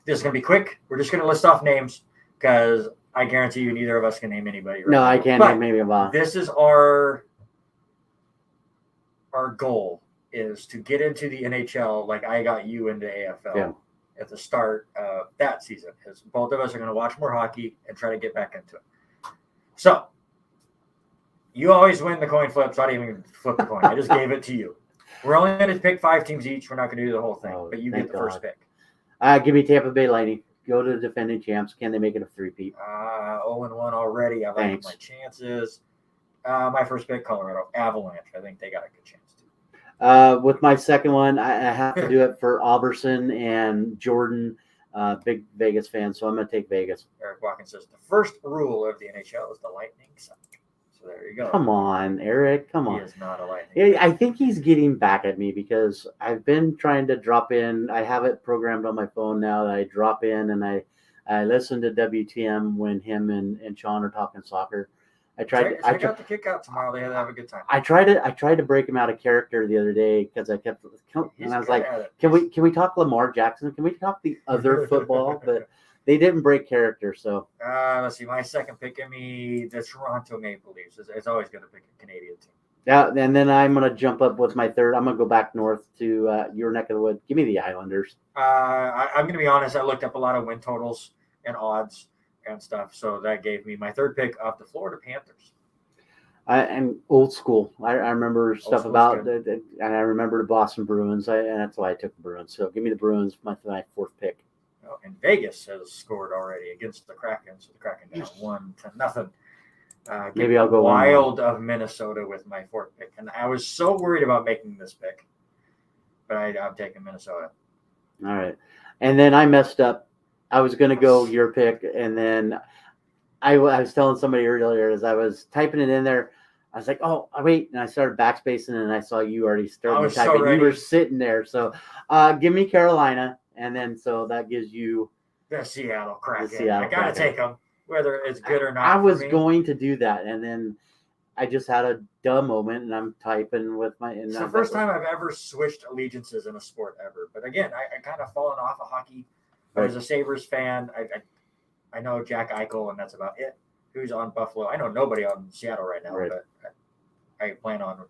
this is gonna be quick. We're just gonna list off names because I guarantee you neither of us can name anybody. No, I can't name anybody. This is our goal, is to get into the NHL like I got you into AFL at the start of that season. Because both of us are going to watch more hockey and try to get back into it. So you always win the coin flip, so I didn't even flip the coin. I just gave it to you. We're only going to pick 5 teams each. We're not going to do the whole thing, but you get the first pick. Give me Tampa Bay Lightning. Go to the defending champs. Can they make it a 3-peat? 0-1 already. I like my chances. My first pick, Colorado Avalanche. I think they got a good chance too. With my second one, I have to do it for Alberson and Jordan. Big Vegas fan, so I'm going to take Vegas. Eric Watkins says the first rule of the NHL is the lightning suck. So there you go. Come on, Eric. Come on. He is not a lightning. I think he's getting back at me because I've been trying to drop in. I have it programmed on my phone now that I drop in and I listen to WTM when him and Sean are talking soccer. Check out the kick out tomorrow. They have a good time. I tried to break him out of character the other day because I kept, and I was like, can we talk Lamar Jackson? Can we talk the other football? But they didn't break character. So let's see. My second pick, give me the Toronto Maple Leafs. It's always going to pick a Canadian team. Yeah, and then I'm going to jump up with my third. I'm going to go back north to your neck of the wood. Give me the Islanders. I'm going to be honest. I looked up a lot of win totals and odds and stuff, so that gave me my third pick of the Florida Panthers. And old school. I remember stuff about and I remember the Boston Bruins, and that's why I took the Bruins. So give me the Bruins, my fourth pick. Oh, and Vegas has scored already against the Kraken, so the Kraken down 1-0. Maybe I'll go Wild of Minnesota with my fourth pick, and I was so worried about making this pick, but I'm taking Minnesota. All right, and then I messed up. I was going to go your pick, and then I was telling somebody earlier as I was typing it in there, I was like, oh, wait, and I started backspacing, and I saw you already started typing. So you were sitting there, so give me Carolina, and then so that gives you the Seattle Kraken. I got to take them. Whether it's good or not. I was going to do that, and then I just had a dumb moment, and I'm typing with my. It's the first time I've ever switched allegiances in a sport ever. But again, I kind of fallen off of hockey. I was a Sabres fan. I know Jack Eichel, and that's about it. Who's on Buffalo? I know nobody on Seattle right now, but I plan on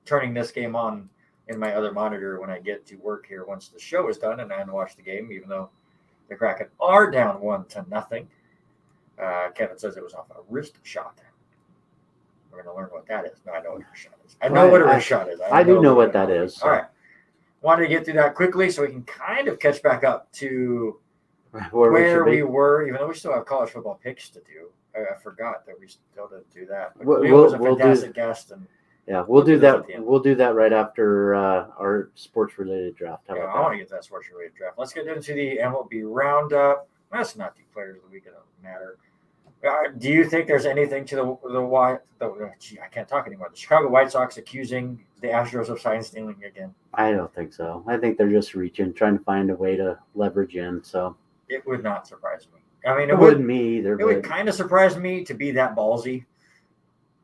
turning this game on in my other monitor when I get to work here once the show is done, and I watch the game, even though the Kraken are down 1-0. Kevin says it was off a wrist shot. We're going to learn what that is. No, I know what a wrist shot is. I know what a wrist shot is. I do know what that is. So. All right. Wanted to get through that quickly so we can kind of catch back up to where we were, even though we still have college football picks to do. I forgot that we still didn't do that. But Khalil was a fantastic guest. And we'll do that. We'll do that right after our sports-related draft. I want to get that sports-related draft. Let's get into the MLB roundup. That's not the players of the week. It doesn't matter. Do you think there's anything to I can't talk anymore. The Chicago White Sox accusing the Astros of sign stealing again? I don't think so. I think they're just reaching, trying to find a way to leverage in. So it would not surprise me. I mean, it wouldn't me either. It would kind of surprise me to be that ballsy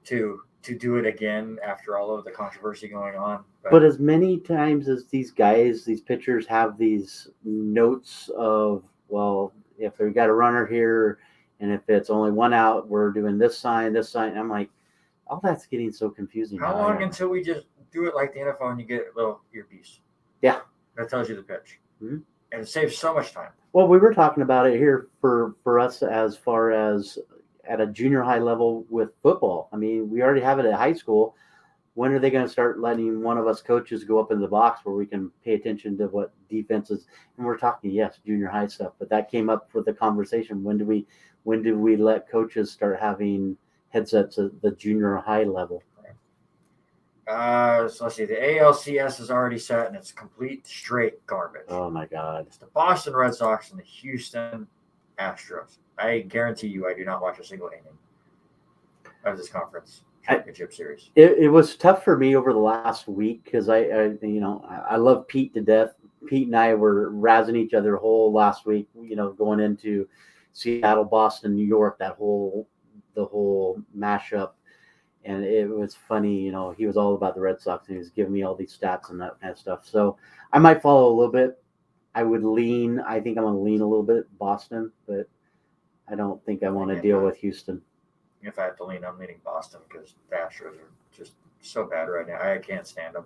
to do it again after all of the controversy going on. But as many times as these pitchers have these notes of, well, if we got a runner here, and if it's only one out, we're doing this sign. I'm like, all that's getting so confusing. How long until we just do it like the NFL and you get a little earpiece? Yeah. That tells you the pitch. Mm-hmm. And it saves so much time. Well, we were talking about it here for us as far as at a junior high level with football. I mean, we already have it at high school. When are they going to start letting one of us coaches go up in the box where we can pay attention to what defenses? And we're talking, yes, junior high stuff, but that came up for the conversation. When do we let coaches start having headsets at the junior high level? So let's see. The ALCS is already set, and it's complete straight garbage. Oh my God! It's the Boston Red Sox and the Houston Astros. I guarantee you, I do not watch a single inning of this conference championship series. It was tough for me over the last week because I love Pete to death. Pete and I were razzing each other whole last week. Going into Seattle, Boston, New York, the whole mashup. And it was funny, he was all about the Red Sox, and he was giving me all these stats and that kind of stuff. So I might follow a little bit. I think I'm going to lean a little bit Boston, but I don't think I want to deal with Houston. If I have to lean, I'm leaning Boston because the Astros are just so bad right now. I can't stand them.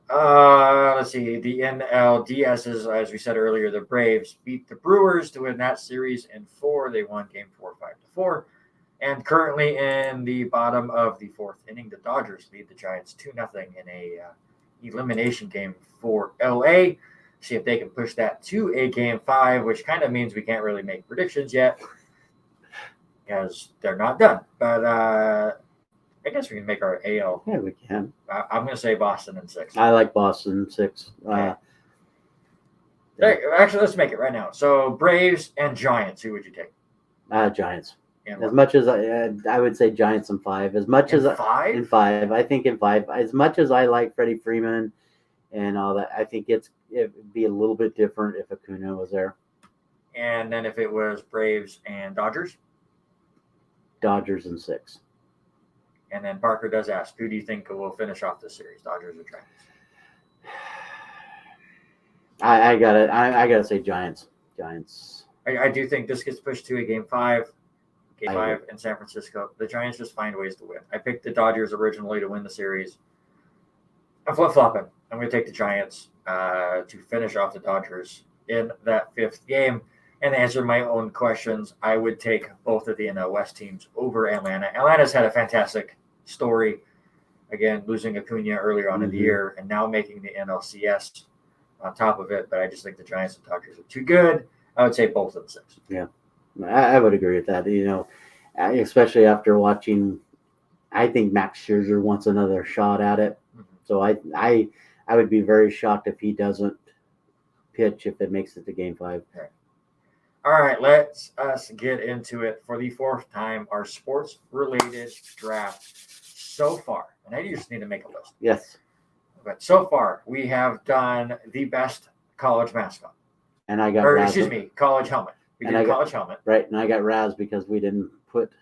Let's see. The NLDSs, as we said earlier, the Braves beat the Brewers to win that series in 4. They won Game 4 5-4. And currently in the bottom of the 4th inning, the Dodgers lead the Giants 2-0 in a elimination game for LA. See if they can push that to a Game 5, which kind of means we can't really make predictions yet because they're not done. But I guess we can make our AL. Yeah, we can. I'm going to say Boston in 6. I like Boston 6. Okay. Actually, let's make it right now. So Braves and Giants, who would you take? Giants. As much as I would say Giants in 5. As much as 5? In 5, I think in 5. As much as I like Freddie Freeman and all that, I think it'd be a little bit different if Acuna was there. And then if it was Braves and Dodgers? Dodgers in 6. And then Parker does ask, who do you think will finish off this series, Dodgers or Giants? I got it. I gotta say Giants. Giants. I do think this gets pushed to a Game 5 I agree. in San Francisco. The Giants just find ways to win. I picked the Dodgers originally to win the series. I'm flip-flopping. I'm going to take the Giants to finish off the Dodgers in that 5th game. And to answer my own questions, I would take both of the NL West teams over Atlanta. Atlanta's had a fantastic story. Again, losing Acuna earlier on in the year and now making the NLCS on top of it. But I just think the Giants and Dodgers are too good. I would say both of the 6. Yeah, I would agree with that. Especially after watching, I think Max Scherzer wants another shot at it. So I would be very shocked if he doesn't pitch if it makes it to Game 5. Okay. All right, let's get into it for the 4th time. Our sports-related draft so far, and I just need to make a list. Yes. But so far, we have done the best college mascot. And I got college helmet. We did college helmet. Right, and I got Raz because we didn't put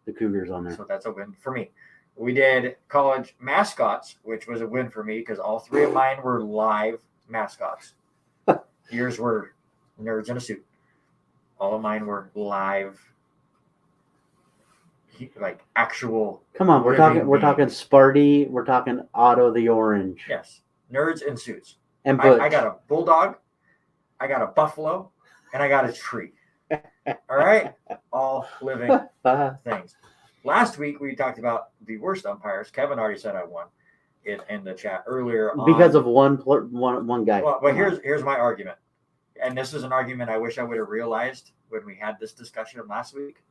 the Cougars on there. So that's a win for me. We did college mascots, which was a win for me because all 3 of mine were live mascots. Yours were nerds in a suit. All of mine were live, like actual. Come on, we're talking Sparty, we're talking Otto the Orange. Yes, nerds in suits. And Butch. I got a bulldog, I got a buffalo, and I got a tree. All right, all living things. Last week we talked about the worst umpires. Kevin already said I won in the chat earlier because of one guy. Well, but here's my argument, and this is an argument I wish I would have realized when we had this discussion last week.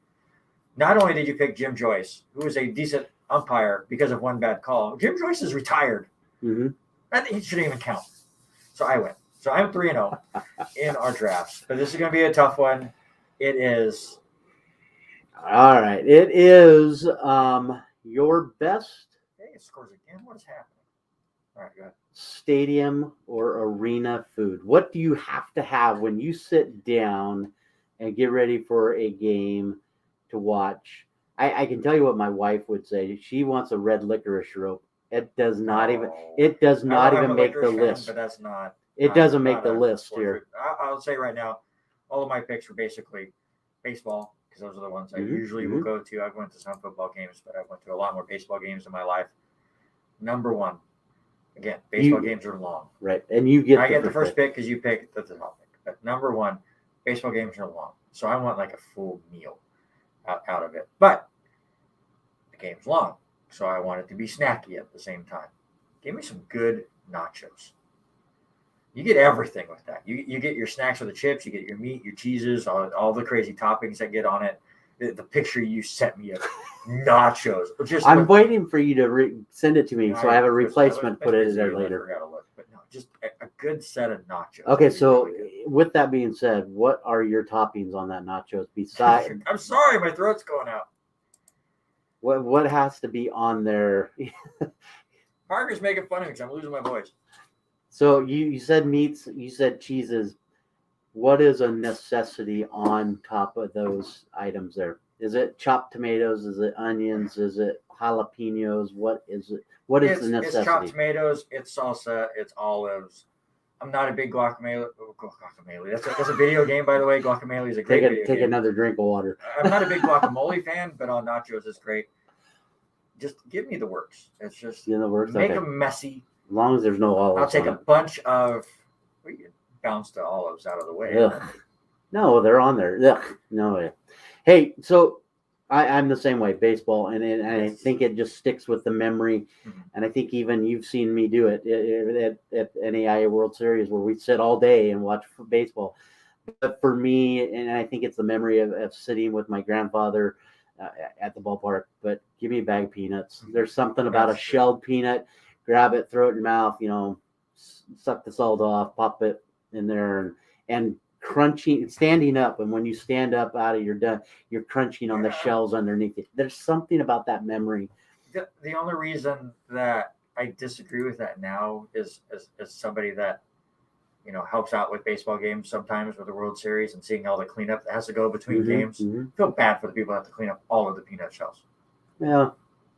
Not only did you pick Jim Joyce, who is a decent umpire because of one bad call, Jim Joyce is retired. That he shouldn't even count. So I win. So I'm 3-0 in our drafts. But this is going to be a tough one. It is. All right. It is your best. Hey, it scores again. What is happening? All right, go ahead. Stadium or arena food. What do you have to have when you sit down and get ready for a game to watch? I can tell you what my wife would say. She wants a red licorice rope. It does not even. It does not even make the list. But that's not. It doesn't make the list here. I'll say right now, all of my picks were basically baseball because those are the ones I usually will go to. I've went to some football games, but I went to a lot more baseball games in my life. Number 1, again, baseball games are long. Right, and you get. I get the first pick because you picked the top pick. But number 1, baseball games are long, so I want like a full meal out of it. But the game's long, so I want it to be snacky at the same time. Give me some good nachos. You get everything with that. You get your snacks with the chips, you get your meat, your cheeses, all the crazy toppings that get on it. The picture you sent me of nachos. I'm waiting for you to send it to me, so I have a replacement. Put it in there later. I forgot to look, but no, just a good set of nachos. Okay, so really with that being said, what are your toppings on that nachos? Besides, I'm sorry, my throat's going out. What has to be on there? Parker's making fun of me because I'm losing my voice. So you said meats, you said cheeses. What is a necessity on top of those items there? Is it chopped tomatoes? Is it onions? Is it jalapenos? What is it? What is the necessity? It's chopped tomatoes. It's salsa. It's olives. I'm not a big guacamole. That's a video game, by the way. Guacamole is a great video game. Take another drink of water. I'm not a big guacamole fan, but on nachos it's great. Just give me the works. It's just make them messy. As long as there's no olives. I'll take a bunch of. We can bounce the olives out of the way. Ugh. No, they're on there. Ugh. No. Hey, so I'm the same way. Baseball, and I think it just sticks with the memory. Mm-hmm. And I think even you've seen me do it at NAIA World Series where we sit all day and watch baseball. But for me, and I think it's the memory of sitting with my grandfather at the ballpark. But give me a bag of peanuts. There's something about a shelled peanut. Grab it, throw it in your mouth, suck the salt off, pop it in there, and crunching, standing up. And when you stand up out of your done, you're crunching on the shells underneath it. There's something about that memory. The only reason that I disagree with that now is as somebody that, helps out with baseball games sometimes with the World Series and seeing all the cleanup that has to go between games. I feel bad for the people that have to clean up all of the peanut shells. Yeah.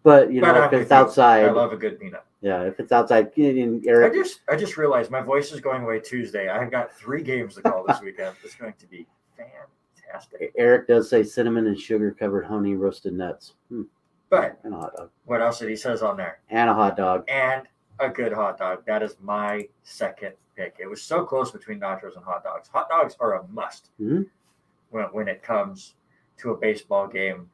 But you But know, I'm if with it's you. outside, I love a good peanut. yeah, if it's outside, Eric, I just realized my voice is going away Tuesday. I've got 3 games to call this weekend. It's going to be fantastic. Eric does say cinnamon and sugar covered honey roasted nuts. But And a hot dog. what else did he says on there? And a hot dog. And a good hot dog. That is my second pick. It was so close between nachos and hot dogs. Hot dogs are a must when it comes to a baseball game.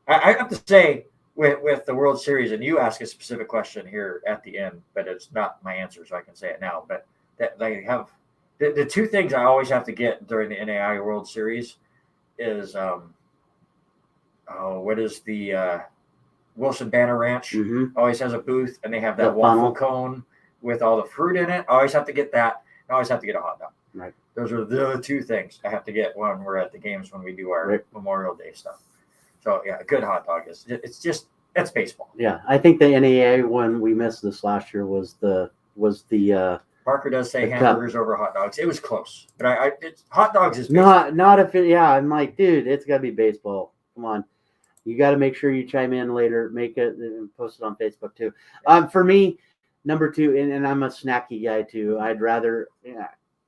I have to say, with the World Series, and you ask a specific question here at the end, but it's not my answer, so I can say it now. But that they have the 2 things I always have to get during the NAI World Series is what is the Wilson Banner Ranch always has a booth, and they have that The waffle funnel. cone with all the fruit in it. I always have to get that. I always have to get a hot dog. Right. Those are the 2 things I have to get when we're at the games when we do our Memorial Day stuff. So yeah, a good hot dog that's baseball. Yeah, I think the NAA one we missed this last year was the Parker does say the hamburgers over hot dogs. It was close, but hot dogs is baseball. not if it. Yeah, I'm like, dude, it's got to be baseball. Come on, you got to make sure you chime in later, make it and post it on Facebook too. For me, number 2, and I'm a snacky guy too. I'd rather,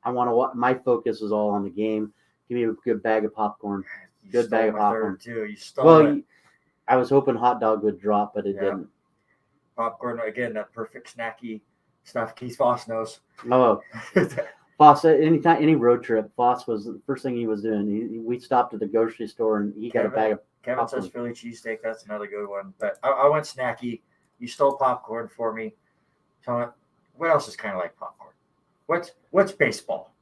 I want to. My focus is all on the game. Give me a good bag of popcorn. You Good bag of stole my popcorn third too. You stole it. I was hoping hot dog would drop, but it didn't. Popcorn again, that perfect snacky stuff. Keith Foss knows. Oh, Foss. Anytime, any road trip, Foss was the first thing he was doing. We stopped at the grocery store and he got a bag of. Kevin popcorn. says Philly cheesesteak. That's another good one. But I went snacky. You stole popcorn for me. So what else is kind of like popcorn? What's baseball?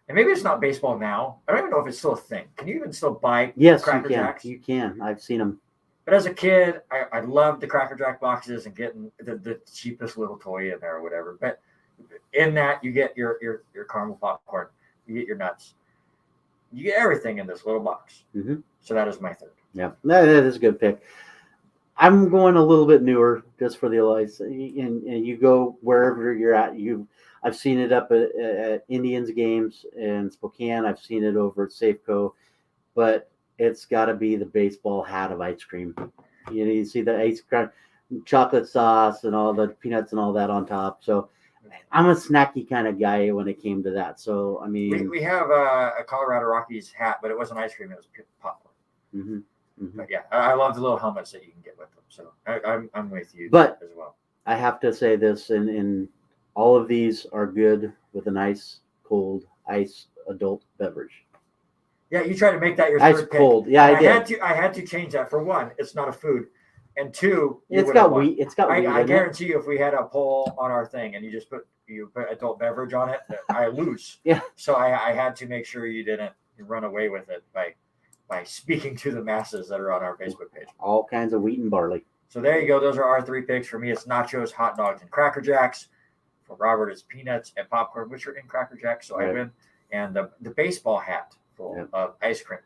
And maybe it's not baseball now. I don't even know if it's still a thing. Can you even still buy Cracker Jacks? You can. I've seen them. But as a kid, I loved the Cracker Jack boxes and getting the cheapest little toy in there or whatever. But in that, you get your caramel popcorn. You get your nuts. You get everything in this little box. So that is my third. Yeah, that is a good pick. I'm going a little bit newer just for the lights. And you go wherever you're at. I've seen it up at Indians games in Spokane. I've seen it over at Safeco, but it's got to be the baseball hat of ice cream. You see the ice cream, chocolate sauce, and all the peanuts and all that on top. So I'm a snacky kind of guy when it came to that. So I mean, we have a Colorado Rockies hat, but it wasn't ice cream; it was popcorn. But yeah, I love the little helmets that you can get with them. So I'm with you but as well. I have to say this, and all of these are good with a nice cold ice adult beverage. Yeah, you try to make that your ice third pick. cold. Yeah, I did. I had to change that. For one, it's not a food, and 2, it's got wheat. It's got wheat. I guarantee you, if we had a poll on our thing and you put adult beverage on it, I lose. Yeah. So I had to make sure you didn't run away with it by speaking to the masses that are on our Facebook page. All kinds of wheat and barley. So there you go. Those are our 3 picks. For me, it's nachos, hot dogs, and Cracker Jacks. For Robert, it's peanuts and popcorn, which are in Cracker Jacks. So I win. And the baseball hat full of ice cream.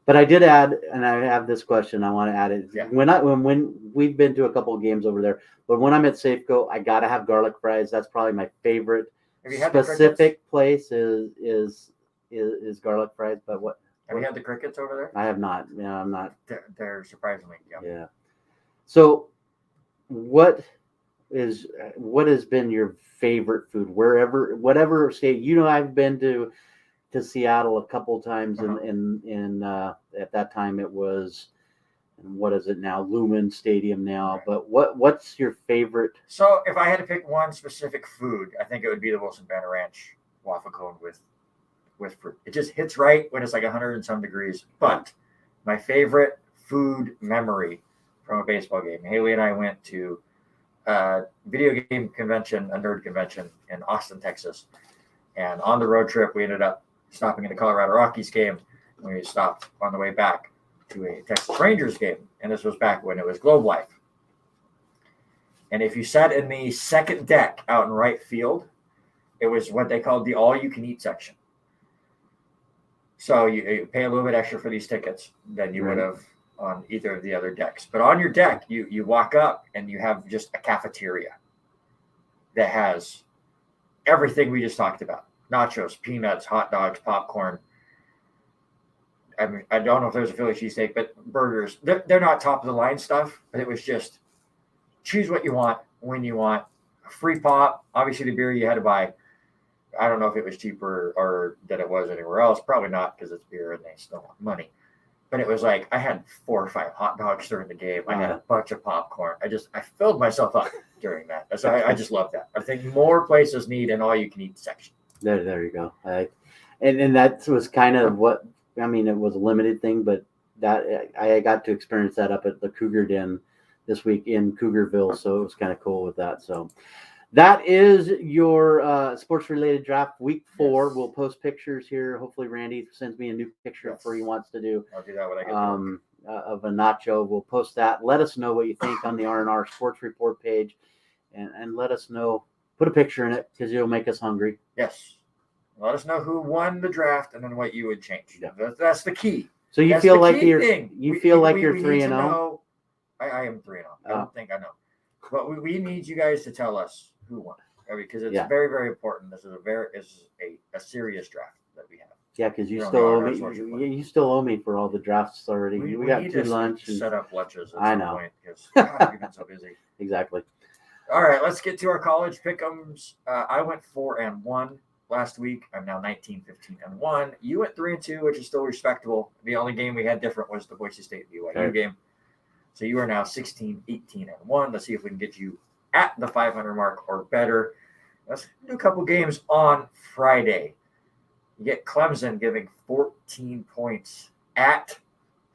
But I did add, and I have this question. I want to add it. Yeah. When we've been to a couple of games over there, but when I'm at Safeco, I gotta have garlic fries. That's probably my favorite. Have you had specific place is garlic fries. But what? Have you had the crickets over there? I have not. Yeah, I'm not. They're surprisingly Yeah. So, what has been your favorite food whatever state? I've been to Seattle a couple times, in at that time it was, what is it now, Lumen Stadium now. Right. But what's your favorite? So if I had to pick one specific food, I think it would be the Wilson Banner Ranch waffle cone with fruit. It just hits right when it's like 100 and some degrees. But my favorite food memory from a baseball game, Haley and I went to a video game convention, a nerd convention in Austin, Texas. And on the road trip, we ended up stopping at the Colorado Rockies game. We stopped on the way back to a Texas Rangers game. And this was back when it was Globe Life. And if you sat in the second deck out in right field, it was what they called the all-you-can-eat section. So you pay a little bit extra for these tickets than you would have on either of the other decks. But on your deck, you walk up and you have just a cafeteria that has everything we just talked about. Nachos, peanuts, hot dogs, popcorn. I don't know if there's a Philly cheesesteak, but burgers. They're not top of the line stuff, but it was just choose what you want when you want. Free pop. Obviously, the beer you had to buy. I don't know if it was cheaper or that it was anywhere else. Probably not because it's beer and they still want money. But it was like I had 4 or 5 hot dogs during the game. I had a bunch of popcorn. I filled myself up during that. So I just love that. I think more places need an all-you-can-eat section. There you go. And that was kind of what I mean. It was a limited thing, but that I got to experience that up at the Cougar Den this week in Cougarville, so it was kind of cool with that. So that is your sports-related draft week 4. Yes. We'll post pictures here. Hopefully, Randy sends me a new picture before he wants to do. I'll do that when I get of a nacho. We'll post that. Let us know what you think on the R&R Sports Report page, and let us know. Put a picture in it because it'll make us hungry. Yes. Let us know who won the draft and then what you would change. Yeah. That's the key. So you feel like you're 3-0? I am 3-0. I don't think I know. But we need you guys to tell us who won. Because it's very, very important. This is a serious draft that we have. Yeah, because you still owe me. You still owe me for all the drafts already. We got 2 lunch. Set up lunches. I know. Because we've been so busy. Exactly. All right, let's get to our college pick'ems. I went 4-1 last week. I'm now 19-15-1. You went 3-2, which is still respectable. The only game we had different was the Boise State BYU game. So you are now 16-18-1. Let's see if we can get you at the 500 mark or better. Let's do a couple games on Friday. You get Clemson giving 14 points at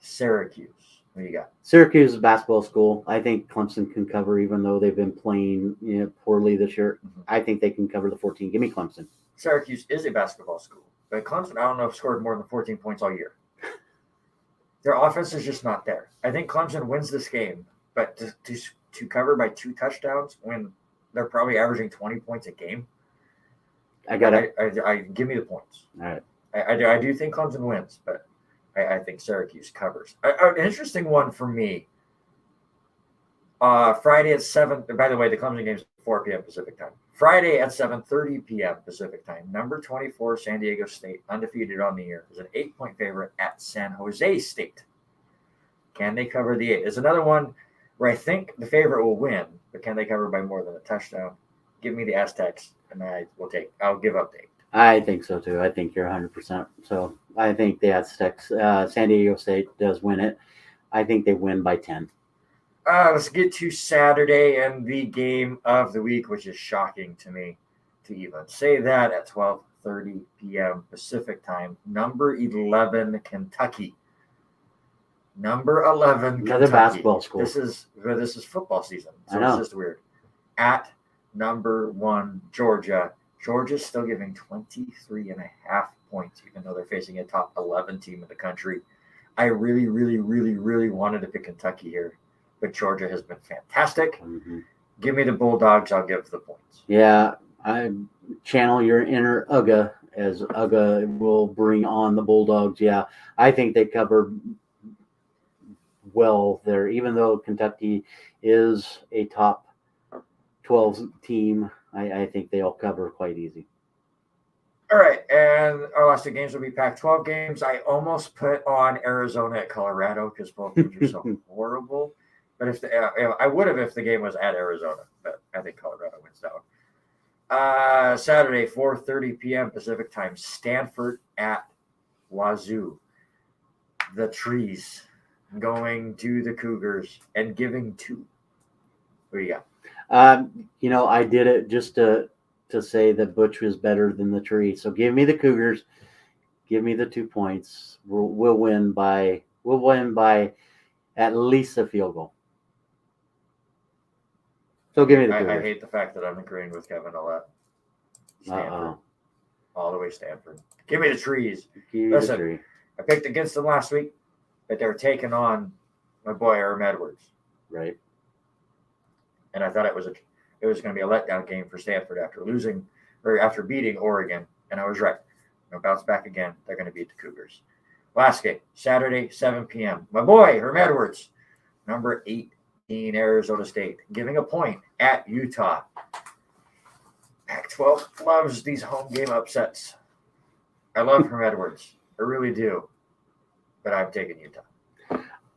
Syracuse. What do you got? Syracuse is a basketball school. I think Clemson can cover, even though they've been playing poorly this year. Mm-hmm. I think they can cover the 14. Give me Clemson. Syracuse is a basketball school, but Clemson, I don't know if scored more than 14 points all year. Their offense is just not there. I think Clemson wins this game, but to cover by 2 touchdowns when they're probably averaging 20 points a game, I got it. I give me the points. All right. I do think Clemson wins, but I think Syracuse covers. An interesting one for me. Friday at 7. By the way, the Clemson game is 4 p.m. Pacific time. Friday at 7:30 p.m. Pacific time. Number 24, San Diego State, undefeated on the year, is an 8-point favorite at San Jose State. Can they cover the 8? There's another one where I think the favorite will win, but can they cover by more than a touchdown? Give me the Aztecs, and I'll give up the 8. I think so too. I think you're 100%. So I think the Aztecs, San Diego State does win it. I think they win by 10. Let's get to Saturday and the game of the week, which is shocking to me to even say that at 12:30 p.m. Pacific time. Number 11, Kentucky. Number 11, Another Kentucky. basketball school. This is football season, so it's just weird. At number 1, Georgia. Georgia's still giving 23.5 points, even though they're facing a top 11 team in the country. I really, really, really, really wanted to pick Kentucky here, but Georgia has been fantastic. Mm-hmm. Give me the Bulldogs. I'll give the points. Yeah, I channel your inner Uga, as Uga will bring on the Bulldogs. Yeah, I think they cover well there, even though Kentucky is a top 12 team. I think they'll cover quite easy. All right, and our last 2 games will be Pac-12 games. I almost put on Arizona at Colorado because both teams are so horrible. But I would have if the game was at Arizona, but I think Colorado wins that one. Saturday, 4:30 p.m. Pacific time, Stanford at Wazoo. The Trees going to the Cougars and giving 2. What do you got? I did it just to say that Butch was better than the Tree. So give me the Cougars. Give me the 2 points. We'll win by at least a field goal. So give me the Cougars. I hate the fact that I'm agreeing with Kevin a lot. Stanford. All the way Stanford. Give me the Trees. Listen, the Tree. I picked against them last week, but they were taking on my boy Herm Edwards. Right. And I thought it was going to be a letdown game for Stanford after beating Oregon, and I was right. They'll bounce back again. They're going to beat the Cougars. Last game, Saturday, 7 p.m. My boy, Herm Edwards, number 18, Arizona State, giving a point at Utah. Pac-12 loves these home game upsets. I love Herm Edwards. I really do. But I'm taking Utah.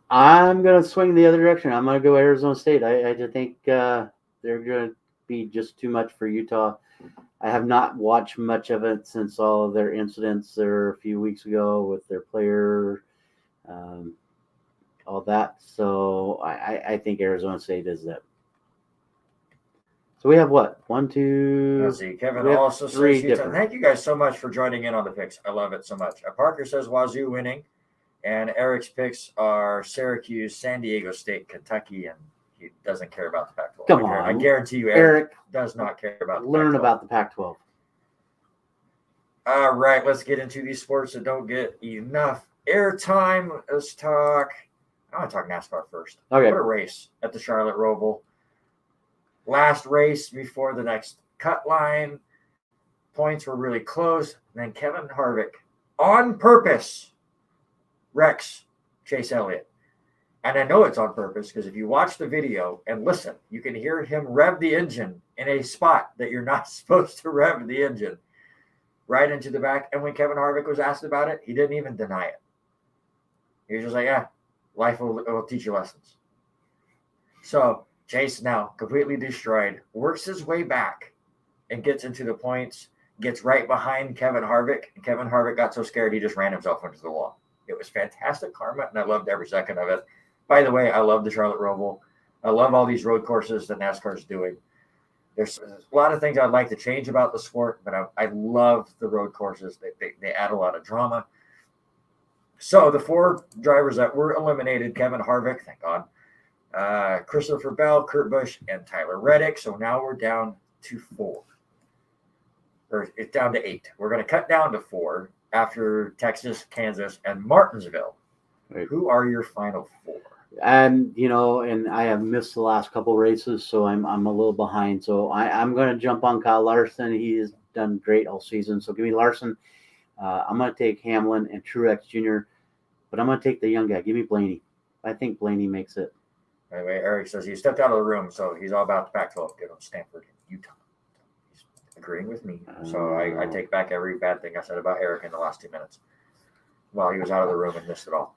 I'm going to swing the other direction. I'm going to go Arizona State. I just think they're going to be just too much for Utah. I have not watched much of it since all of their incidents there a few weeks ago with their player, all that. So I think Arizona State is that. So we have what? 1, 2. Let's see. Kevin we have also three says Utah. different. Thank you guys so much for joining in on the picks. I love it so much. Parker says Wazoo winning, and Eric's picks are Syracuse, San Diego State, Kentucky, and he doesn't care about the Pac-12. Come I on. guarantee you, Eric does not care about the learn Pac-12. about the Pac-12. All right, let's get into these sports that don't get enough airtime. Let's talk. I want to talk NASCAR first. Okay. What a race at the Charlotte Roval. Last race before the next cut line. Points were really close. And then Kevin Harvick, on purpose, wrecks Chase Elliott. And I know it's on purpose because if you watch the video and listen, you can hear him rev the engine in a spot that you're not supposed to rev the engine right into the back. And when Kevin Harvick was asked about it, he didn't even deny it. He was just like, yeah, life will teach you lessons. So Chase now completely destroyed, works his way back and gets into the points, gets right behind Kevin Harvick. And Kevin Harvick got so scared he just ran himself into the wall. It was fantastic karma, and I loved every second of it. By the way, I love the Charlotte Roval. I love all these road courses that NASCAR is doing. There's a lot of things I'd like to change about the sport, but I love the road courses. They add a lot of drama. So the 4 drivers that were eliminated, Kevin Harvick, thank God, Christopher Bell, Kurt Busch, and Tyler Reddick. So now we're down to 4. Or it's down to 8. We're going to cut down to 4 after Texas, Kansas, and Martinsville. Right. Who are your final 4? And and I have missed the last couple races, so I'm a little behind. So I'm going to jump on Kyle Larson. He has done great all season. So give me Larson. I'm going to take Hamlin and Truex Jr., but I'm going to take the young guy. Give me Blaney. I think Blaney makes it. Anyway, Eric says he stepped out of the room, so he's all about the Pac-12. Good on Stanford, Utah. He's agreeing with me. So I take back every bad thing I said about Eric in the last 2 minutes while he was out of the room and missed it all.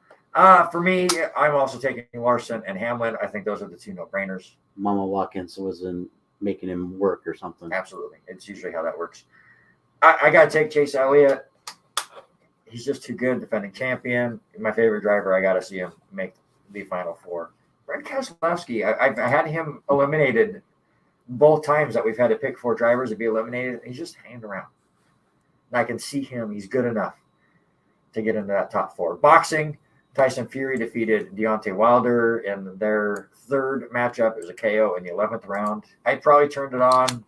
For me, I'm also taking Larson and Hamlin. I think those are the 2 no-brainers. Mama Watkins wasn't making him work or something. Absolutely. It's usually how that works. I got to take Chase Elliott. He's just too good, defending champion. My favorite driver, I got to see him make the Final 4. Brad Keselowski, I've had him eliminated both times that we've had to pick 4 drivers to be eliminated. He's just hanging around. And I can see him. He's good enough to get into that top 4. Boxing, Tyson Fury defeated Deontay Wilder in their 3rd matchup. It was a KO in the 11th round. I probably turned it on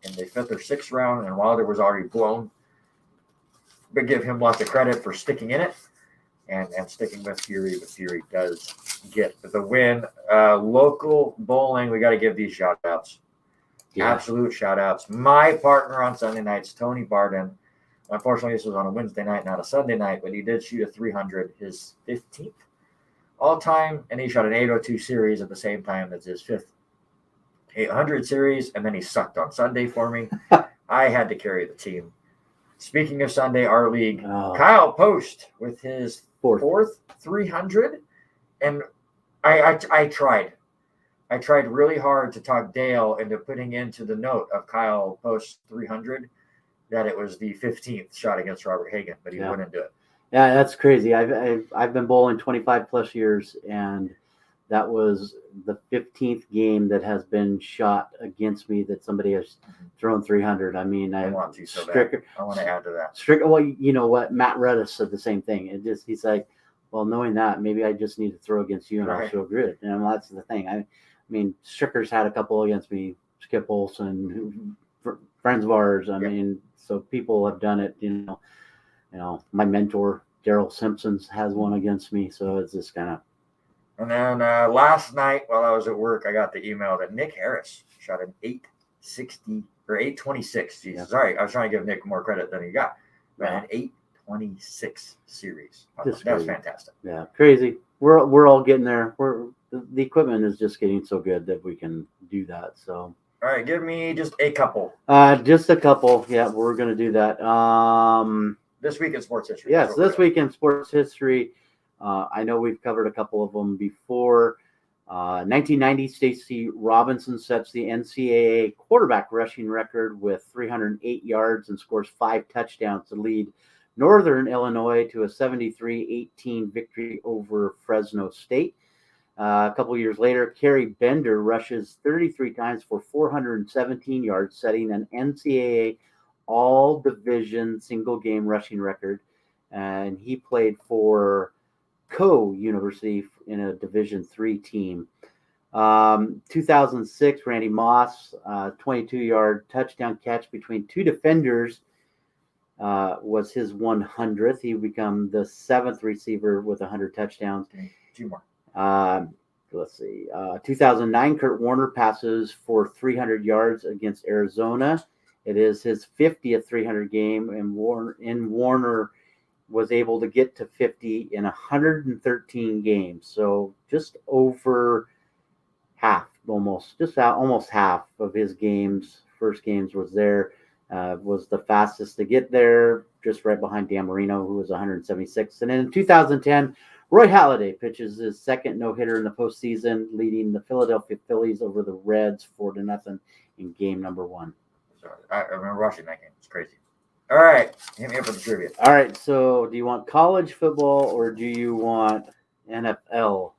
in the 5th or 6th round, and Wilder was already blown. But give him lots of credit for sticking in it and sticking with Fury. But Fury does get the win. Local bowling, we got to give these shout-outs. Yeah. Absolute shout-outs. My partner on Sunday nights, Tony Barden. Unfortunately, this was on a Wednesday night, not a Sunday night, but he did shoot a 300, his 15th all-time, and he shot an 802 series at the same time as his 5th 800 series, and then he sucked on Sunday for me. I had to carry the team. Speaking of Sunday, our league, Kyle Post with his 4th 300, and I tried. I tried really hard to talk Dale into putting into the note of Kyle Post's 300 that it was the 15th shot against Robert Hagan, but he wouldn't do it. Yeah, that's crazy. I've been bowling 25 plus years, and that was the 15th game that has been shot against me that somebody has thrown 300. I mean, I want to so bad. I want to add to that. Stricker, well, you know what? Matt Reddish said the same thing. He's like, well, knowing that, maybe I just need to throw against you and I'll show good. And that's the thing. I mean, Stricker's had a couple against me. Skip Olson, friends of ours. I mean, so people have done it. You know, my mentor Daryl Simpsons has one against me. So it's just kind of. And then last night while I was at work, I got the email that Nick Harris shot an 860 or 826. Jesus, sorry, I was trying to give Nick more credit than he got. But an 826 series. That's fantastic. Yeah, crazy. We're all getting there. The equipment is just getting so good that we can do that. So. All right, give me just a couple. Just a couple. Yeah, we're gonna do that. This week in sports history. Yes, this week in sports history. I know we've covered a couple of them before. 1990, Stacy Robinson sets the NCAA quarterback rushing record with 308 yards and scores 5 touchdowns to lead Northern Illinois to a 73-18 victory over Fresno State. A couple of years later, Kerry Bender rushes 33 times for 417 yards, setting an NCAA all-division single-game rushing record. And he played for University in a Division III team. 2006, Randy Moss, 22-yard touchdown catch between 2 defenders was his 100th. He became the 7th receiver with 100 touchdowns. 2 more. Let's see. 2009, Kurt Warner passes for 300 yards against Arizona. It is his 50th 300 game, and Warner was able to get to 50 in 113 games. So just over half, almost half of his first games was there. Was the fastest to get there, just right behind Dan Marino, who was 176. And then in 2010, Roy Halladay pitches his second no-hitter in the postseason, leading the Philadelphia Phillies over the Reds 4-0 in game number 1. So I remember watching that game. It's crazy. All right, hit me up with the trivia. All right, so do you want college football or do you want NFL?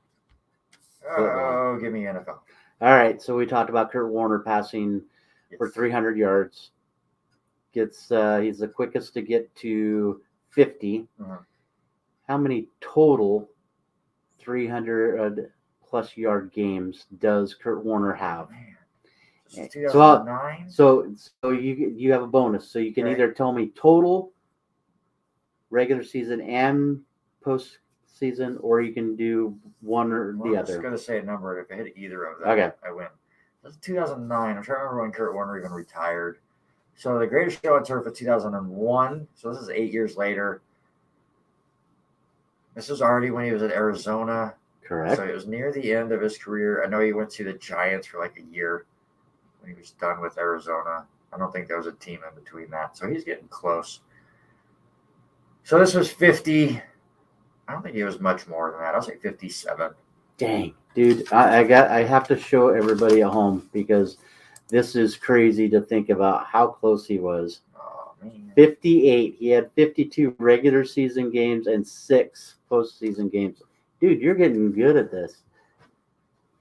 Oh, give me NFL. All right, so we talked about Kurt Warner passing for 300 yards. He's the quickest to get to 50. Mm-hmm. How many total 300 plus yard games does Kurt Warner have? Man. 2009. So you have a bonus. So you can either tell me total regular season and postseason, or you can do one or the other. I'm just gonna say a number. If I hit either of them, okay, I win. That's 2009. I'm trying to remember when Kurt Warner even retired. So the greatest show on turf was 2001. So this is 8 years later. This was already when he was at Arizona. Correct. So it was near the end of his career. I know he went to the Giants for like a year when he was done with Arizona. I don't think there was a team in between that. So he's getting close. So this was 50. I don't think he was much more than that. I'll say 57. Dang, dude. I have to show everybody at home because this is crazy to think about how close he was. Oh, man. 58. He had 52 regular season games and 6 postseason games. Dude, you're getting good at this.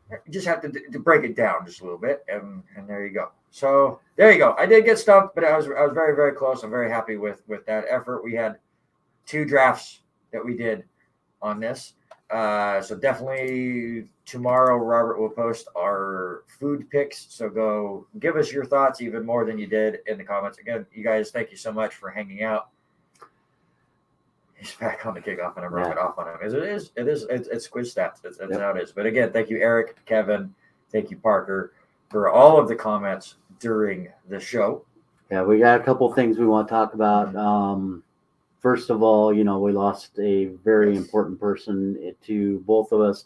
You just have to break it down just a little bit, and there you go. So there you go. I did get stumped, but I was very, very close. I'm very happy with that effort. We had 2 drafts that we did on this. So definitely tomorrow, Robert will post our food picks. So go give us your thoughts even more than you did in the comments. Again, you guys, thank you so much for hanging out. He's back on the kickoff, and I'm rubbing off on him. It's quiz stats. That's how it is. But again, thank you, Eric, Kevin, thank you, Parker, for all of the comments during the show. Yeah, we got a couple things we want to talk about. First of all, we lost a very important person to both of us.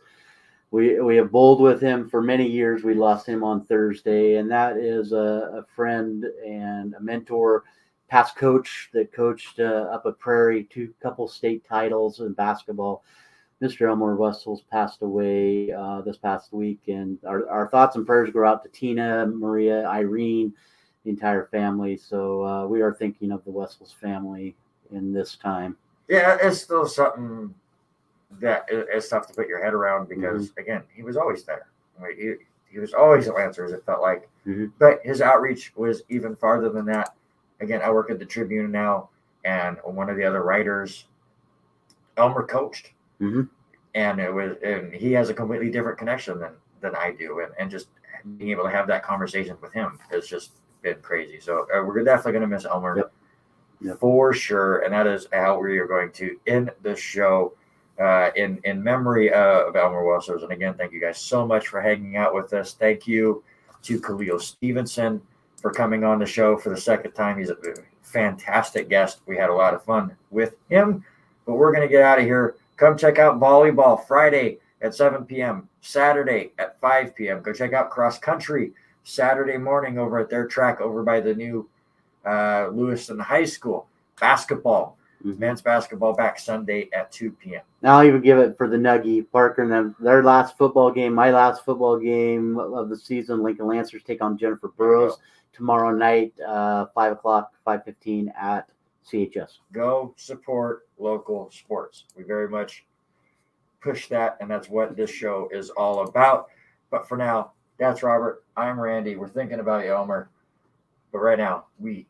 We have bowled with him for many years. We lost him on Thursday, and that is a friend and a mentor, past coach that coached up at Prairie, couple state titles in basketball. Mr. Elmer Wessels passed away this past week, and our thoughts and prayers go out to Tina, Maria, Irene, the entire family. So we are thinking of the Wessels family in this time. Yeah, it's still something that is tough to put your head around because, again, he was always there. He was always at Lancers, it felt like. But his outreach was even farther than that. Again, I work at the Tribune now, and one of the other writers, Elmer, coached. And he has a completely different connection than I do. And just being able to have that conversation with him has just been crazy. So we're definitely going to miss Elmer. Yep. For sure, and that is how we are going to end the show in memory of Elmer Wessels. And again, thank you guys so much for hanging out with us. Thank you to Khalil Stevenson for coming on the show for the second time. He's a fantastic guest. We had a lot of fun with him, but we're going to get out of here. Come check out volleyball Friday at 7 p.m., Saturday at 5 p.m. Go check out cross country Saturday morning over at their track over by the new Lewiston High School. Basketball Men's basketball back Sunday at 2 p.m. Now I'll even give it for the Nuggie, Parker and them. Their last football game, my last football game of the season. Lincoln Lancers take on Jennifer Burroughs tomorrow night, 5:15 at CHS. Go support local sports. We very much push that, and that's what this show is all about. But for now, that's Robert. I'm Randy. We're thinking about you, Elmer. But right now, we